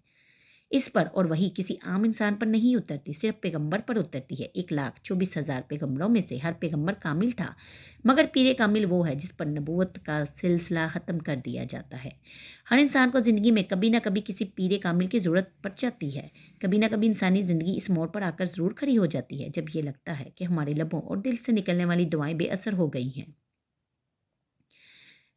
اس پر، اور وہی کسی عام انسان پر نہیں اترتی، صرف پیغمبر پر اترتی ہے۔ 1,24,000 پیغمبروں میں سے ہر پیغمبر کامل تھا، مگر پیر کامل وہ ہے جس پر نبوت کا سلسلہ ختم کر دیا جاتا ہے۔ ہر انسان کو زندگی میں کبھی نہ کبھی کسی پیر کامل کی ضرورت پڑ جاتی ہے، کبھی نہ کبھی انسانی زندگی اس موڑ پر آ کر ضرور کھڑی ہو جاتی ہے جب یہ لگتا ہے کہ ہمارے لبوں اور دل سے نکلنے والی دعائیں بے اثر ہو گئی ہیں،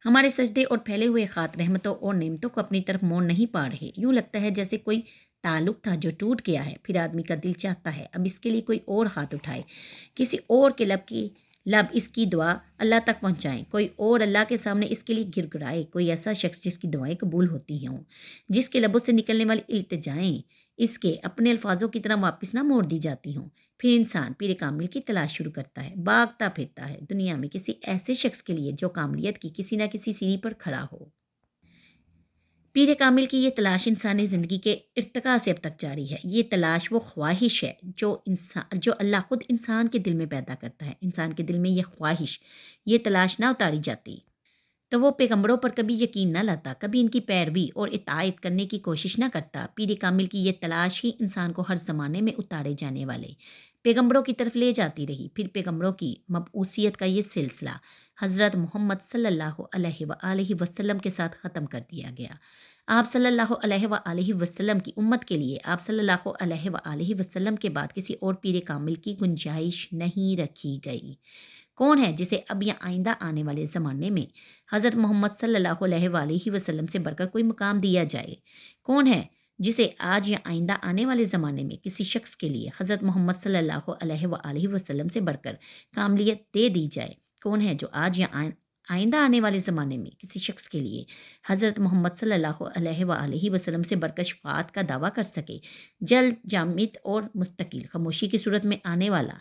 ہمارے سجدے اور پھیلے ہوئے خط رحمتوں اور نعمتوں کو اپنی طرف موڑ نہیں پا رہے۔ یوں لگتا ہے جیسے کوئی تعلق تھا جو ٹوٹ گیا ہے، پھر آدمی کا دل چاہتا ہے اب اس کے لیے کوئی اور ہاتھ اٹھائے، کسی اور کے لب اس کی دعا اللہ تک پہنچائیں، کوئی اور اللہ کے سامنے اس کے لیے گر گرائے، کوئی ایسا شخص جس کی دعائیں قبول ہوتی ہوں، جس کے لبوں سے نکلنے والی التجائیں اس کے اپنے الفاظوں کی طرح واپس نہ موڑ دی جاتی ہوں۔ پھر انسان پیر کامل کی تلاش شروع کرتا ہے، بھاگتا پھرتا ہے دنیا میں کسی ایسے شخص کے لیے جو کاملیت کی کسی نہ کسی سیڑھی پر کھڑا ہو۔ پیر کامل کی یہ تلاش انسانی زندگی کے ارتقاء سے اب تک جاری ہے۔ یہ تلاش وہ خواہش ہے جو اللہ خود انسان کے دل میں پیدا کرتا ہے۔ انسان کے دل میں یہ خواہش، یہ تلاش نہ اتاری جاتی تو وہ پیغمبروں پر کبھی یقین نہ لاتا، کبھی ان کی پیروی اور اطاعت کرنے کی کوشش نہ کرتا۔ پیر کامل کی یہ تلاش ہی انسان کو ہر زمانے میں اتارے جانے والے پیغمبروں کی طرف لے جاتی رہی۔ پھر پیغمبروں کی مبعوثیت کا یہ سلسلہ حضرت محمد صلی اللہ علیہ وآلہ وسلم کے ساتھ ختم کر دیا گیا۔ آپ صلی اللہ علیہ وآلہ وسلم کی امت کے لیے آپ صلی اللہ علیہ وآلہ وسلم کے بعد کسی اور پیر کامل کی گنجائش نہیں رکھی گئی۔ کون ہے جسے اب یا آئندہ آنے والے زمانے میں حضرت محمد صلی اللہ علیہ وآلہ وسلم سے بڑھ کر کوئی مقام دیا جائے؟ کون ہے جسے آج یا آئندہ آنے والے زمانے میں کسی شخص کے لیے حضرت محمد صلی اللہ علیہ وآلہ وسلم سے بڑھ کر کاملیت دے دی جائے؟ کون ہے جو آج یا آئندہ آنے والے زمانے میں کسی شخص کے لیے حضرت محمد صلی اللہ علیہ وآلہ وسلم سے بڑھ کر شفاعت کا دعویٰ کر سکے؟ جلد، جامد اور مستقل خاموشی کی صورت میں آنے والا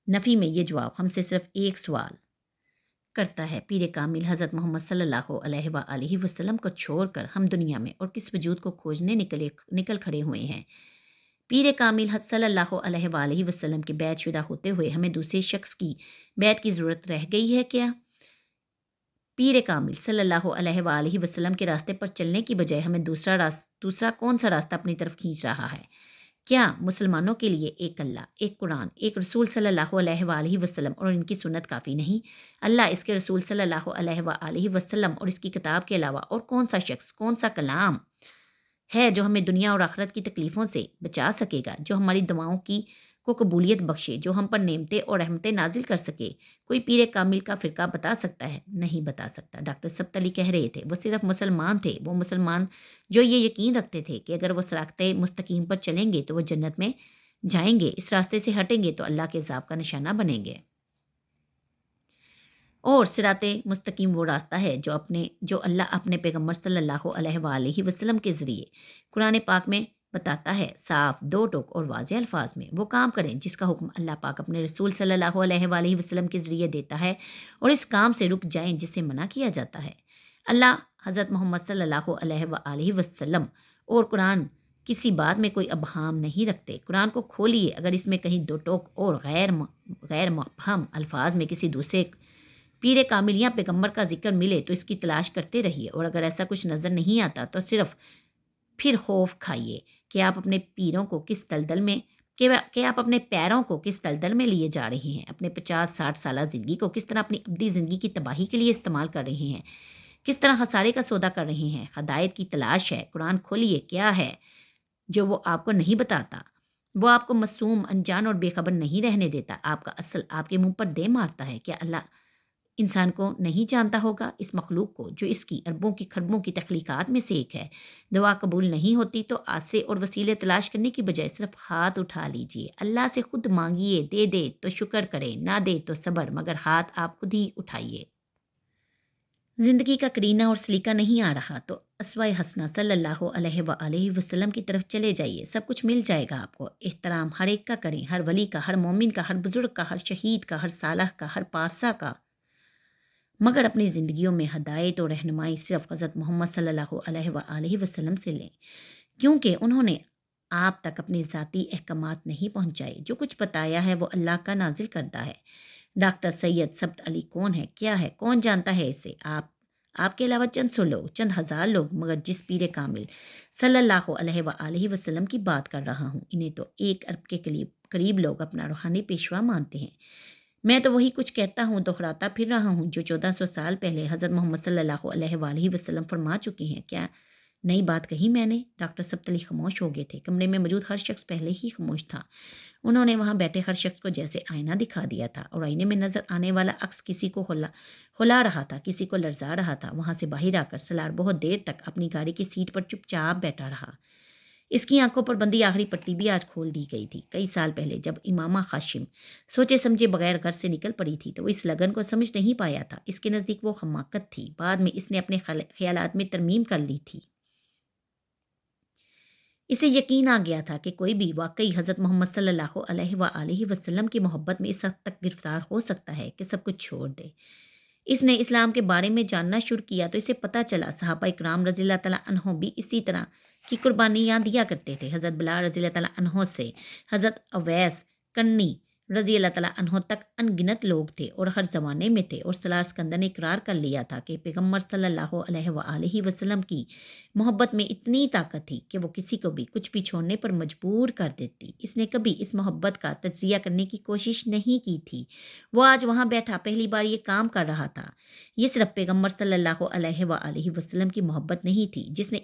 نفی میں یہ جواب ہم سے صرف ایک سوال کرتا ہے: پیر کامل حضرت محمد صلی اللہ علیہ وآلہ وسلم کو چھوڑ کر ہم دنیا میں اور کس وجود کو کھوجنے نکل کھڑے ہوئے ہیں؟ پیر کامل صلی اللہ علیہ وآلہ وسلم کے بیعت شدہ ہوتے ہوئے ہمیں دوسرے شخص کی بیعت کی ضرورت رہ گئی ہے کیا؟ پیر کامل صلی اللہ علیہ وآلہ وسلم کے راستے پر چلنے کی بجائے ہمیں دوسرا کون سا راستہ اپنی طرف کھینچ رہا ہے؟ کیا مسلمانوں کے لیے ایک اللہ، ایک قرآن، ایک رسول صلی اللہ علیہ وآلہ وسلم اور ان کی سنت کافی نہیں؟ اللہ، اس کے رسول صلی اللہ علیہ وآلہ وسلم اور اس کی کتاب کے علاوہ اور کون سا شخص، کون سا کلام ہے جو ہمیں دنیا اور آخرت کی تکلیفوں سے بچا سکے گا، جو ہماری دعاؤں کو قبولیت بخشے، جو ہم پر نعمتیں اور رحمتیں نازل کر سکے؟ کوئی پیر کامل کا فرقہ بتا سکتا ہے؟ نہیں بتا سکتا۔ ڈاکٹر سبت علی کہہ رہے تھے وہ صرف مسلمان تھے، وہ مسلمان جو یہ یقین رکھتے تھے کہ اگر وہ صراط مستقیم پر چلیں گے تو وہ جنت میں جائیں گے، اس راستے سے ہٹیں گے تو اللہ کے عذاب کا نشانہ بنیں گے۔ اور صراط مستقیم وہ راستہ ہے جو اللہ اپنے پیغمبر صلی اللہ علیہ وآلہ وسلم کے ذریعے قرآن پاک میں بتاتا ہے، صاف، دو ٹوک اور واضح الفاظ میں۔ وہ کام کریں جس کا حکم اللہ پاک اپنے رسول صلی اللہ علیہ وآلہ وسلم کے ذریعے دیتا ہے، اور اس کام سے رک جائیں جس سے منع کیا جاتا ہے۔ اللہ، حضرت محمد صلی اللہ علیہ وآلہ وسلم اور قرآن کسی بات میں کوئی ابہام نہیں رکھتے۔ قرآن کو کھولیے، اگر اس میں کہیں دو ٹوک اور غیر مفہم الفاظ میں کسی دوسرے پیر کامل یا پیغمبر کا ذکر ملے تو اس کی تلاش کرتے رہیے، اور اگر ایسا کچھ نظر نہیں آتا تو صرف پھر خوف کھائیے کہ آپ اپنے پیروں کو کس دلدل میں آپ اپنے پیروں کو کس دلدل میں لیے جا رہے ہیں، اپنے 50-60 سالہ زندگی کو کس طرح اپنی ابدی زندگی کی تباہی کے لیے استعمال کر رہے ہیں، کس طرح خسارے کا سودا کر رہے ہیں۔ ہدایت کی تلاش ہے، قرآن کھولیے، کیا ہے جو وہ آپ کو نہیں بتاتا؟ وہ آپ کو معصوم، انجان اور بے خبر نہیں رہنے دیتا، آپ کا اصل آپ کے منہ پر دے مارتا ہے۔ کیا اللہ انسان کو نہیں جانتا ہوگا، اس مخلوق کو جو اس کی اربوں کی کھربوں کی تخلیقات میں سے ایک ہے؟ دعا قبول نہیں ہوتی تو آسے اور وسیلے تلاش کرنے کی بجائے صرف ہاتھ اٹھا لیجئے، اللہ سے خود مانگیے، دے دے تو شکر کرے، نہ دے تو صبر، مگر ہاتھ آپ خود ہی اٹھائیے۔ زندگی کا کرینہ اور سلیقہ نہیں آ رہا تو اسوہ حسنہ صلی اللہ علیہ وآلہ وسلم کی طرف چلے جائیے، سب کچھ مل جائے گا آپ کو۔ احترام ہر ایک کا کریں، ہر ولی کا، ہر مومن کا، ہر بزرگ کا، ہر شہید کا، ہر صالح کا، ہر پارسا کا، مگر اپنی زندگیوں میں ہدایت اور رہنمائی صرف حضرت محمد صلی اللہ علیہ وآلہ وسلم سے لیں، کیونکہ انہوں نے آپ تک اپنے ذاتی احکامات نہیں پہنچائے۔ جو کچھ بتایا ہے وہ اللہ کا نازل کردہ ہے۔ ڈاکٹر سید سبت علی کون ہے، کیا ہے، کون جانتا ہے اسے؟ آپ کے علاوہ چند سو لوگ، چند ہزار لوگ، مگر جس پیر کامل صلی اللہ علیہ وآلہ وسلم کی بات کر رہا ہوں، انہیں تو 1 ارب کے قریب لوگ اپنا روحانی پیشوا مانتے ہیں۔ میں تو وہی کچھ کہتا ہوں، دہراتا پھر رہا ہوں جو 1400 سال پہلے حضرت محمد صلی اللہ علیہ وآلہ وسلم فرما چکے ہیں۔ کیا نئی بات کہی میں نے؟ ڈاکٹر سبت علی خاموش ہو گئے تھے۔ کمرے میں موجود ہر شخص پہلے ہی خاموش تھا۔ انہوں نے وہاں بیٹھے ہر شخص کو جیسے آئینہ دکھا دیا تھا، اور آئینے میں نظر آنے والا عکس کسی کو ہلا رہا تھا، کسی کو لرزا رہا تھا۔ وہاں سے باہر آ کر سالار بہت دیر تک اپنی گاڑی کی سیٹ پر چپ چاپ بیٹھا رہا۔ اس کی آنکھوں پر بندی آخری پٹی بھی آج کھول دی گئی تھی۔ کئی سال پہلے جب امامہ ہاشم سوچے سمجھے بغیر گھر سے نکل پڑی تھی تو وہ اس لگن کو سمجھ نہیں پایا تھا۔ اس کے نزدیک وہ حماقت تھی، بعد میں اس نے اپنے خیالات میں ترمیم کر لی تھی۔ اسے یقین آ گیا تھا کہ کوئی بھی واقعی حضرت محمد صلی اللہ علیہ وآلہ وسلم کی محبت میں اس حد تک گرفتار ہو سکتا ہے کہ سب کچھ چھوڑ دے۔ اس نے اسلام کے بارے میں جاننا شروع کیا تو اسے پتہ چلا صحابہ اکرام رضی اللہ تعالیٰ عنہ بھی اسی طرح کی قربانیاں دیا کرتے تھے۔ حضرت بلال رضی اللہ تعالیٰ عنہ سے حضرت اویس کرنی رضی اللہ تعالیٰ عنہ تک ان گنت لوگ تھے اور ہر زمانے میں تھے، اور سالار اسکندر نے اقرار کر لیا تھا کہ پیغمبر صلی اللہ علیہ وآلہ وسلم کی محبت میں اتنی طاقت تھی کہ وہ کسی کو بھی کچھ بھی چھوڑنے پر مجبور کر دیتی۔ اس نے کبھی اس محبت کا تجزیہ کرنے کی کوشش نہیں کی تھی۔ وہ آج وہاں بیٹھا پہلی بار یہ کام کر رہا تھا۔ یہ صرف پیغمبر صلی اللہ علیہ وآلہ وسلم کی محبت نہیں تھی جس نے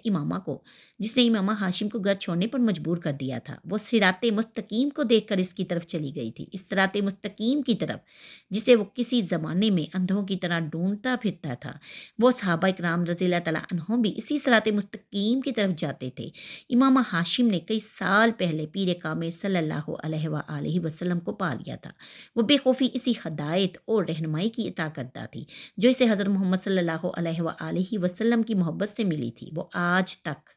امامہ ہاشم کو گھر چھوڑنے پر مجبور کر دیا تھا، وہ صراط مستقیم کو دیکھ کر اس کی طرف چلی گئی تھی۔ اس صراط مستقیم کی طرف جسے وہ کسی زمانے میں اندھوں کی طرح ڈھونڈتا پھرتا تھا۔ وہ صحابہ کرام رضی اللہ تعالیٰ عنہم بھی اسی صراط مستقیم کی طرف جاتے تھے۔ امامہ ہاشم نے کئی سال پہلے پیر کامل صلی اللہ علیہ وآلہ وسلم کو پا لیا تھا۔ وہ بے خوفی اسی ہدایت اور رہنمائی کی عطا کرتا تھی جو اسے حضرت محمد صلی اللہ علیہ وآلہ وسلم کی محبت سے ملی تھی۔ وہ آج تک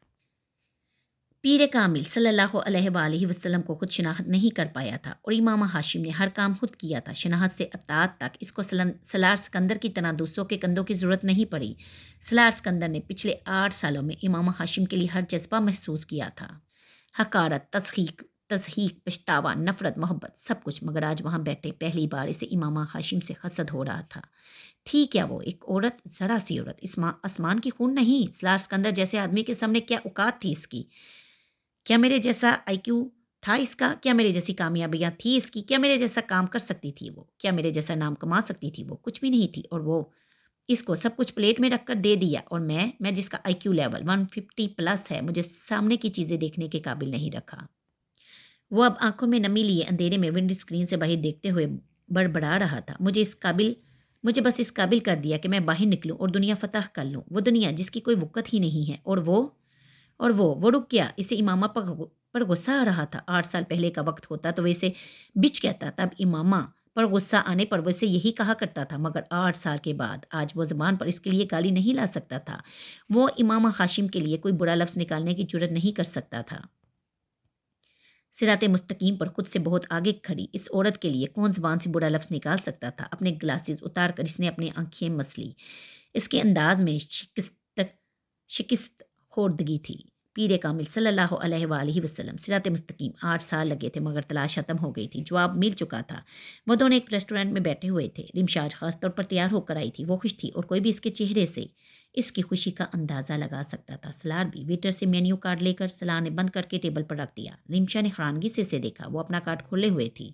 پیر کامل صلی اللہ علیہ وآلہ وسلم کو خود شناخت نہیں کر پایا تھا اور امامہ ہاشم نے ہر کام خود کیا تھا۔ شناخت سے اطاعت تک اس کو سالار سکندر کی طرح دوسروں کے کندھوں کی ضرورت نہیں پڑی۔ سالار سکندر نے پچھلے 8 سالوں میں امامہ ہاشم کے لیے ہر جذبہ محسوس کیا تھا، حقارت، تضحیک، پچھتاوا، نفرت، محبت، سب کچھ، مگر آج وہاں بیٹھے پہلی بار اسے امامہ ہاشم سے حسد ہو رہا تھا۔ تھی کیا وہ ایک عورت، ذرا سی عورت، آسمان کی خون نہیں۔ سالار سکندر جیسے آدمی کے سامنے کیا اوقات تھی اس کی؟ کیا میرے جیسا آئی کیو تھا اس کا؟ کیا میرے جیسی کامیابیاں تھی اس کی؟ کیا میرے جیسا کام کر سکتی تھی وہ؟ کیا میرے جیسا نام کما سکتی تھی وہ؟ کچھ بھی نہیں تھی، اور وہ اس کو سب کچھ پلیٹ میں رکھ کر دے دیا، اور میں جس کا آئی کیو لیول 150+ ہے، مجھے سامنے کی چیزیں دیکھنے کے قابل نہیں رکھا۔ وہ اب آنکھوں میں نمی لیے اندھیرے میں ونڈو اسکرین سے باہر دیکھتے ہوئے بڑبڑا رہا تھا، مجھے بس اس قابل کر دیا کہ میں باہر نکلوں اور دنیا فتح کر لوں، وہ دنیا جس کی کوئی وقت ہی نہیں ہے۔ اور وہ رک گیا۔ اسے امامہ پر غصہ آ رہا تھا۔ 8 سال پہلے کا وقت ہوتا تو وہ اسے بچ کہتا، تب امامہ پر غصہ آنے پر وہ اسے یہی کہا کرتا تھا، مگر 8 سال کے بعد آج وہ زبان پر اس کے لیے گالی نہیں لا سکتا تھا۔ وہ امامہ ہاشم کے لیے کوئی برا لفظ نکالنے کی جرات نہیں کر سکتا تھا۔ صراط مستقیم پر خود سے بہت آگے کھڑی اس عورت کے لیے کون زبان سے برا لفظ نکال سکتا تھا؟ اپنے گلاسز اتار کر اس نے اپنی آنکھیں مس لی۔ اس کے انداز میں شکست خوردگی تھی۔ پیر کامل صلی اللہ علیہ وآلہ وسلم، صراط مستقیم، 8 سال لگے تھے مگر تلاش ختم ہو گئی تھی۔ جواب مل چکا تھا۔ وہ دونوں ایک ریسٹورینٹ میں بیٹھے ہوئے تھے۔ رمشا آج خاص طور پر تیار ہو کر آئی تھی۔ وہ خوش تھی اور کوئی بھی اس کے چہرے سے اس کی خوشی کا اندازہ لگا سکتا تھا۔ سالار بھی ویٹر سے مینیو کارڈ لے کر سالار نے بند کر کے ٹیبل پر رکھ دیا۔ رمشا نے حیرانگی سے اسے دیکھا۔ وہ اپنا کارڈ کھولے ہوئے تھی۔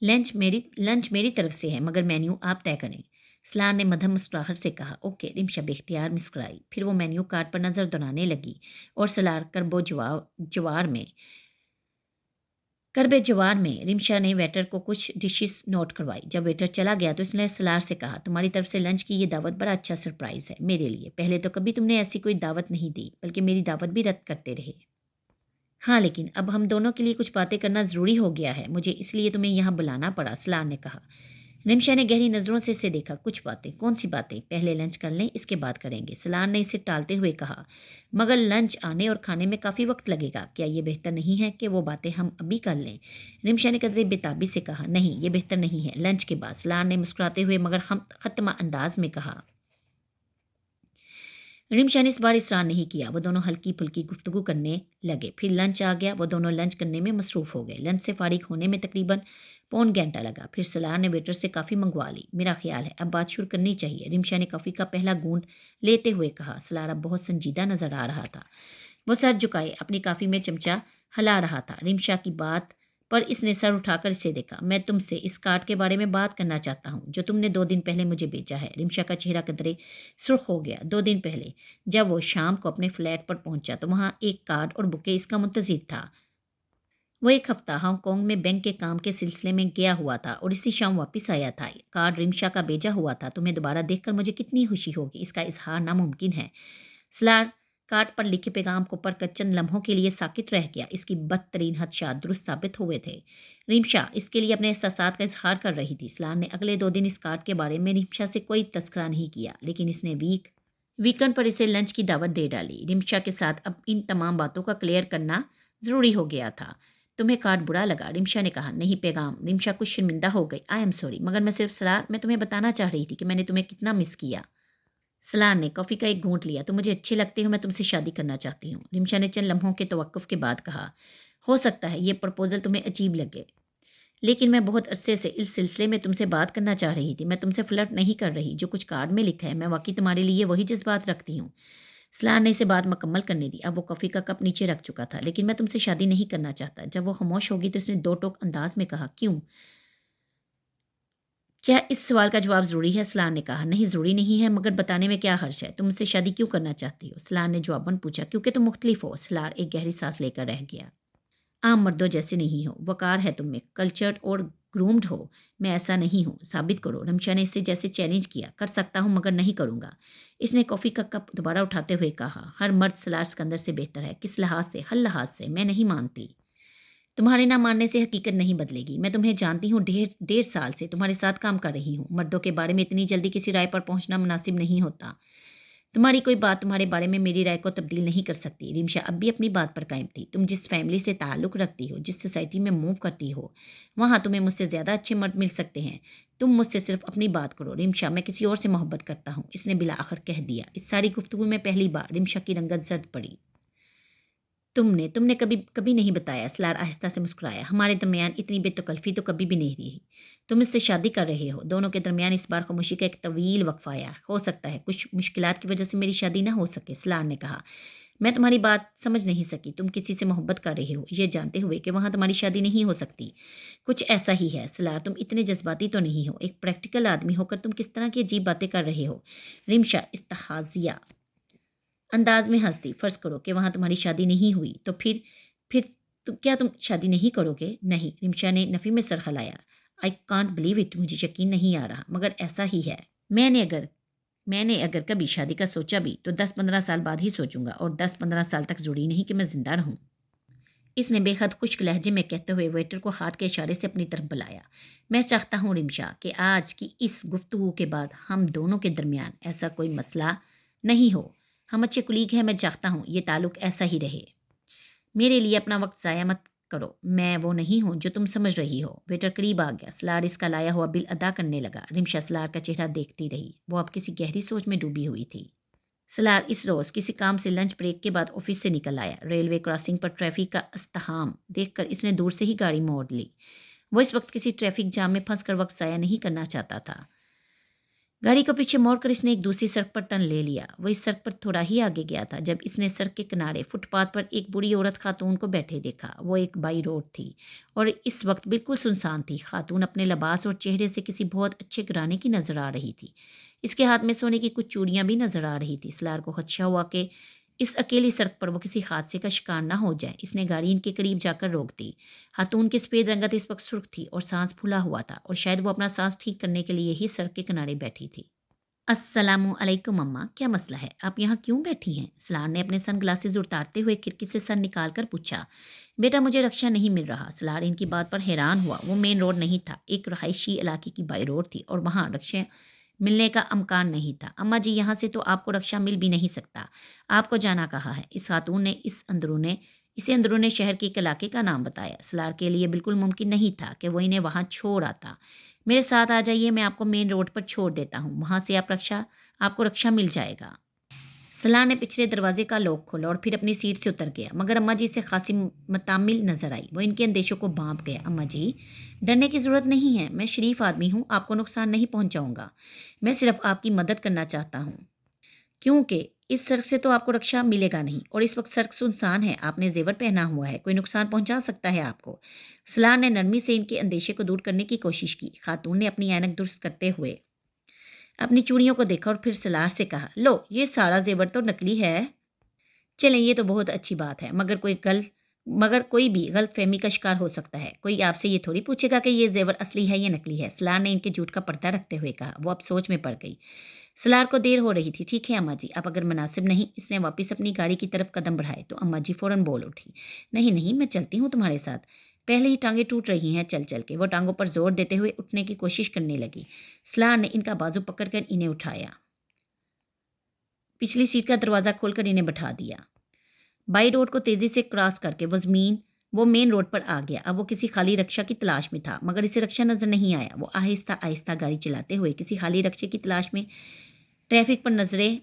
لنچ میری طرف سے ہے مگر مینیو آپ طے کریں، سالار نے مدھم مسکراہٹ سے کہا۔ اوکے، رمشا بے اختیار مسکرائی، پھر وہ مینیو کارڈ پر نظر دوڑانے لگی اور سالار کربے جوار میں رمشا نے ویٹر کو کچھ ڈشز نوٹ کروائی۔ جب ویٹر چلا گیا تو اس نے سالار سے کہا، تمہاری طرف سے لنچ کی یہ دعوت بڑا اچھا سرپرائز ہے میرے لیے۔ پہلے تو کبھی تم نے ایسی کوئی دعوت نہیں دی، بلکہ میری دعوت بھی رد کرتے رہے۔ ہاں، لیکن اب ہم دونوں کے لیے کچھ باتیں کرنا ضروری ہو گیا ہے، مجھے اس لیے تمہیں یہاں بلانا پڑا، سالار نے کہا۔ رمشا نے گہری نظروں سے اسے دیکھا۔ کچھ باتیں؟ کون سی باتیں؟ پہلے لنچ کر لیں، اس کے بعد کریں گے، سالار نے اسے ٹالتے ہوئے کہا۔ مگر لنچ آنے اور کھانے میں کافی وقت لگے گا، کیا یہ بہتر نہیں ہے کہ وہ باتیں ہم ابھی کر لیں؟ رمشا نے قدرے بےتابی سے کہا۔ نہیں، یہ بہتر نہیں ہے، لنچ کے بعد، سالار نے مسکراتے ہوئے مگر ختمہ انداز میں کہا۔ رمشا نے اس بار اصرار نہیں کیا۔ وہ دونوں ہلکی پھلکی گفتگو کرنے لگے۔ پھر لنچ آ گیا۔ وہ دونوں لنچ کرنے میں مصروف ہو گئے۔ لنچ سے فارغ ہونے میں تقریباً پون گھنٹہ لگا۔ پھر سالار نے ویٹر سے کافی منگوا لی۔ میرا خیال ہے اب بات شروع کرنی چاہیے، رمشا نے کافی کا پہلا گھونٹ لیتے ہوئے کہا۔ سالار اب بہت سنجیدہ نظر آ رہا تھا۔ وہ سر جھکائے اپنی کافی میں چمچہ ہلا رہا تھا۔ رمشا کی بات پر اس نے سر اٹھا کر اسے دیکھا۔ میں تم سے اس کارڈ کے بارے میں بات کرنا چاہتا ہوں جو تم نے 2 دن پہلے مجھے بھیجا ہے۔ رمشا کا چہرہ قدرے سرخ ہو گیا۔ 2 دن پہلے جب وہ شام کو اپنے فلیٹ پر پہنچا تو وہاں ایک کارڈ اور بکے اس کا منتظر تھا۔ وہ 1 ہفتہ ہانگ کانگ میں بینک کے کام کے سلسلے میں گیا ہوا تھا اور اسی شام واپس آیا تھا۔ کارڈ رمشا کا بھیجا ہوا تھا۔ تمہیں دوبارہ دیکھ کر مجھے کتنی خوشی ہوگی، اس کا اظہار ناممکن ہے۔ سالار کارڈ پر لکھے پیغام کو پڑھ کر چند لمحوں کے لیے ساکت رہ گیا۔ اس کی بدترین خدشات درست ثابت ہوئے تھے۔ رمشا اس کے لیے اپنے احساسات کا اظہار کر رہی تھی۔ سالار نے اگلے 2 دن اس کارڈ کے بارے میں رمشا سے کوئی تذکرہ نہیں کیا، لیکن اس نے ویکنڈ پر اسے لنچ کی دعوت دے ڈالی۔ رمشا کے ساتھ اب ان تمام باتوں کا کلیئر کرنا ضروری ہو گیا تھا۔ تمہیں کارڈ برا لگا؟ رمشا نے کہا۔ نہیں، پیغام۔ رمشا کچھ شرمندہ ہو گئی۔ آئی ایم سوری، مگر میں صرف سالار، میں تمہیں بتانا چاہ رہی تھی کہ میں نے تمہیں کتنا مس کیا۔ سالار نے کافی کا ایک گھونٹ لیا۔ تم مجھے اچھے لگتے ہو، میں تم سے شادی کرنا چاہتی ہوں، رمشا نے چند لمحوں کے توقف کے بعد کہا۔ ہو سکتا ہے یہ پرپوزل تمہیں عجیب لگے، لیکن میں بہت عرصے سے اس سلسلے میں تم سے بات کرنا چاہ رہی تھی۔ میں تم سے فلرٹ نہیں کر رہی، جو کچھ کارڈ میں لکھا ہے میں واقعی تمہارے لیے وہی جذبات رکھتی ہوں۔ سالار نے اسے بات مکمل کرنے دی۔ اب وہ کافی کا کپ نیچے رکھ چکا تھا۔ لیکن میں تم سے شادی نہیں کرنا چاہتا۔ جب وہ خاموش ہوگی تو اس نے 2 ٹوک انداز میں کہا۔ کیوں؟ کیا اس سوال کا جواب ضروری ہے؟ سالار نے کہا۔ نہیں، ضروری نہیں ہے، مگر بتانے میں کیا حرج ہے؟ تم مجھ سے شادی کیوں کرنا چاہتی ہو؟ سالار نے جواباً پوچھا۔ کیونکہ تم مختلف ہو۔ سالار ایک گہری سانس لے کر رہ گیا۔ عام مردوں جیسے نہیں ہو، وقار ہے تم میں، کلچرڈ اور گرومڈ ہو۔ میں ایسا نہیں ہوں، ثابت کرو۔ رمشا نے اسے جیسے چیلنج کیا۔ کر سکتا ہوں مگر نہیں کروں گا۔ اس نے کافی کا کپ دوبارہ اٹھاتے ہوئے کہا، ہر مرد سلار سکندر سے بہتر ہے۔ کس لحاظ سے؟ ہر لحاظ سے۔ میں نہیں مانتی۔ تمہارے نہ ماننے سے حقیقت نہیں بدلے گی۔ میں تمہیں جانتی ہوں، ڈیڑھ سال سے تمہارے ساتھ کام کر رہی ہوں۔ مردوں کے بارے میں اتنی جلدی کسی رائے پر پہنچنا مناسب نہیں ہوتا۔ تمہاری کوئی بات تمہارے بارے میں میری رائے کو تبدیل نہیں کر سکتی۔ ریمشا اب بھی اپنی بات پر قائم تھی۔ تم جس فیملی سے تعلق رکھتی ہو، جس سوسائٹی میں موو کرتی ہو، وہاں تمہیں مجھ سے زیادہ اچھے مرد مل سکتے ہیں۔ تم مجھ سے صرف اپنی بات کرو۔ ریمشا، میں کسی اور سے محبت کرتا ہوں، اس نے بالآخر کہہ دیا۔ اس ساری گفتگو میں پہلی بار ریمشا کی رنگت زرد پڑی۔ تم نے کبھی کبھی نہیں بتایا، سلار آہستہ سے مسکرایا۔ ہمارے درمیان اتنی بے تکلفی تو کبھی بھی نہیں رہی۔ تم اس سے شادی کر رہے ہو۔ دونوں کے درمیان اس بار خاموشی کا ایک طویل وقفہ آیا۔ ہو سکتا ہے کچھ مشکلات کی وجہ سے میری شادی نہ ہو سکے، سلار نے کہا۔ میں تمہاری بات سمجھ نہیں سکی۔ تم کسی سے محبت کر رہے ہو یہ جانتے ہوئے کہ وہاں تمہاری شادی نہیں ہو سکتی۔ کچھ ایسا ہی ہے سلار، تم اتنے جذباتی تو نہیں ہو۔ ایک پریکٹیکل آدمی ہو کر تم کس طرح کی عجیب باتیں کر رہے ہو؟ ریمشا استحاضیہ انداز میں ہنس دی۔ فرض کرو کہ وہاں تمہاری شادی نہیں ہوئی تو پھر کیا تم شادی نہیں کرو گے؟ نہیں، رمشا نے نفی میں سر ہلایا۔ آئی کانٹ بلیو اٹ، مجھے یقین نہیں آ رہا، مگر ایسا ہی ہے۔ میں نے اگر کبھی شادی کا سوچا بھی تو 10-15 سال بعد ہی سوچوں گا، اور 10-15 سال تک ضروری نہیں کہ میں زندہ رہوں۔ اس نے بے حد خشک لہجے میں کہتے ہوئے ویٹر کو ہاتھ کے اشارے سے اپنی طرف بلایا۔ میں چاہتا ہوں رمشا کہ آج کی اس گفتگو کے بعد ہم دونوں کے درمیان ایسا کوئی مسئلہ نہیں ہو۔ ہم اچھے کلیگ ہیں، میں چاہتا ہوں یہ تعلق ایسا ہی رہے۔ میرے لیے اپنا وقت ضائع مت کرو، میں وہ نہیں ہوں جو تم سمجھ رہی ہو۔ ویٹر قریب آ گیا۔ سلار اس کا لایا ہوا بل ادا کرنے لگا۔ رمشا سلار کا چہرہ دیکھتی رہی۔ وہ اب کسی گہری سوچ میں ڈوبی ہوئی تھی۔ سلار اس روز کسی کام سے لنچ بریک کے بعد آفس سے نکل آیا۔ ریلوے کراسنگ پر ٹریفک کا ازدحام دیکھ کر اس نے دور سے ہی گاڑی موڑ لی۔ وہ اس وقت کسی ٹریفک جام میں پھنس کر وقت ضائع نہیں کرنا چاہتا تھا۔ گاڑی کو پیچھے موڑ کر اس نے ایک دوسری سڑک پر ٹرن لے لیا۔ وہ اس سڑک پر تھوڑا ہی آگے گیا تھا جب اس نے سڑک کے کنارے فٹ پاتھ پر ایک بوڑھی عورت خاتون کو بیٹھے دیکھا۔ وہ ایک بائی روڈ تھی اور اس وقت بالکل سنسان تھی۔ خاتون اپنے لباس اور چہرے سے کسی بہت اچھے گھرانے کی نظر آ رہی تھی۔ اس کے ہاتھ میں سونے کی کچھ چوڑیاں بھی نظر آ رہی تھی۔ سلار کو خدشہ ہوا کہ اس اکیلی سڑک پر وہ کسی حادثے کا شکار نہ ہو جائے۔ اس نے گاڑی ان کے قریب جا کر روک دی۔ خاتون کی سفید رنگت اس وقت سرخ تھی اور سانس پھولا ہوا تھا، اور شاید وہ اپنا سانس ٹھیک کرنے کے لیے ہی سڑک کے کنارے بیٹھی تھی۔ السلام علیکم اماں، کیا مسئلہ ہے؟ آپ یہاں کیوں بیٹھی ہیں؟ سلار نے اپنے سن گلاسز اتارتے ہوئے کھڑکی سے سر نکال کر پوچھا۔ بیٹا مجھے رکشا نہیں مل رہا۔ سلار ان کی بات پر حیران ہوا۔ وہ مین روڈ نہیں تھا، ایک رہائشی علاقے کی بائی روڈ تھی، اور وہاں رکشے ملنے کا امکان نہیں تھا۔ اماں جی، یہاں سے تو آپ کو رکشا مل بھی نہیں سکتا۔ آپ کو جانا کہاں ہے؟ اس خاتون نے اسے اندرون شہر کے ایک علاقے کا نام بتایا۔ سلار کے لیے بالکل ممکن نہیں تھا کہ وہ انہیں وہاں چھوڑ آتا۔ میرے ساتھ آ جائیے، میں آپ کو مین روڈ پر چھوڑ دیتا ہوں، وہاں سے آپ کو رکشا مل جائے گا۔ سلار نے پچھلے دروازے کا لاک کھولا اور پھر اپنی سیٹ سے اتر گیا، مگر اماں جی سے خاصی متامل نظر آئی۔ وہ ان کے اندیشوں کو بھانپ گیا۔ اماں جی، ڈرنے کی ضرورت نہیں ہے، میں شریف آدمی ہوں، آپ کو نقصان نہیں پہنچاؤں گا۔ میں صرف آپ کی مدد کرنا چاہتا ہوں، کیونکہ اس سڑک سے تو آپ کو رکشا ملے گا نہیں، اور اس وقت سڑک سنسان ہے۔ آپ نے زیور پہنا ہوا ہے، کوئی نقصان پہنچا سکتا ہے آپ کو۔ سلار نے نرمی سے ان کے اندیشے کو دور کرنے کی کوشش کی۔ خاتون نے اپنی اینک درست کرتے ہوئے اپنی چوڑیوں کو دیکھا اور پھر سلار سے کہا، لو، یہ سارا زیور تو نکلی ہے۔ چلیں، یہ تو بہت اچھی بات ہے، مگر کوئی بھی غلط فہمی کا شکار ہو سکتا ہے۔ کوئی آپ سے یہ تھوڑی پوچھے گا کہ یہ زیور اصلی ہے یا نکلی ہے۔ سلار نے ان کے جھوٹ کا پردہ رکھتے ہوئے کہا۔ وہ اب سوچ میں پڑ گئی۔ سلار کو دیر ہو رہی تھی۔ ٹھیک ہے اماں جی، اب اگر مناسب نہیں، اس نے واپس اپنی گاڑی کی طرف قدم بڑھائے تو اماں جی فوراً بول اٹھی، نہیں، میں چلتی ہوں تمہارے ساتھ، پہلے ہی ٹانگیں ٹوٹ رہی ہیں چل چل کے۔ وہ ٹانگوں پر زور دیتے ہوئے اٹھنے کی کوشش کرنے لگی۔ سلار نے ان کا بازو پکڑ کر انہیں اٹھایا، پچھلی سیٹ کا دروازہ کھول کر انہیں بٹھا دیا۔ بائی روڈ کو تیزی سے کراس کر کے وہ مین روڈ پر آ گیا۔ اب وہ کسی خالی رکشا کی تلاش میں تھا، مگر اسے رکشا نظر نہیں آیا۔ وہ آہستہ آہستہ گاڑی چلاتے ہوئے کسی خالی رکشے کی تلاش میں ٹریفک پر نظریں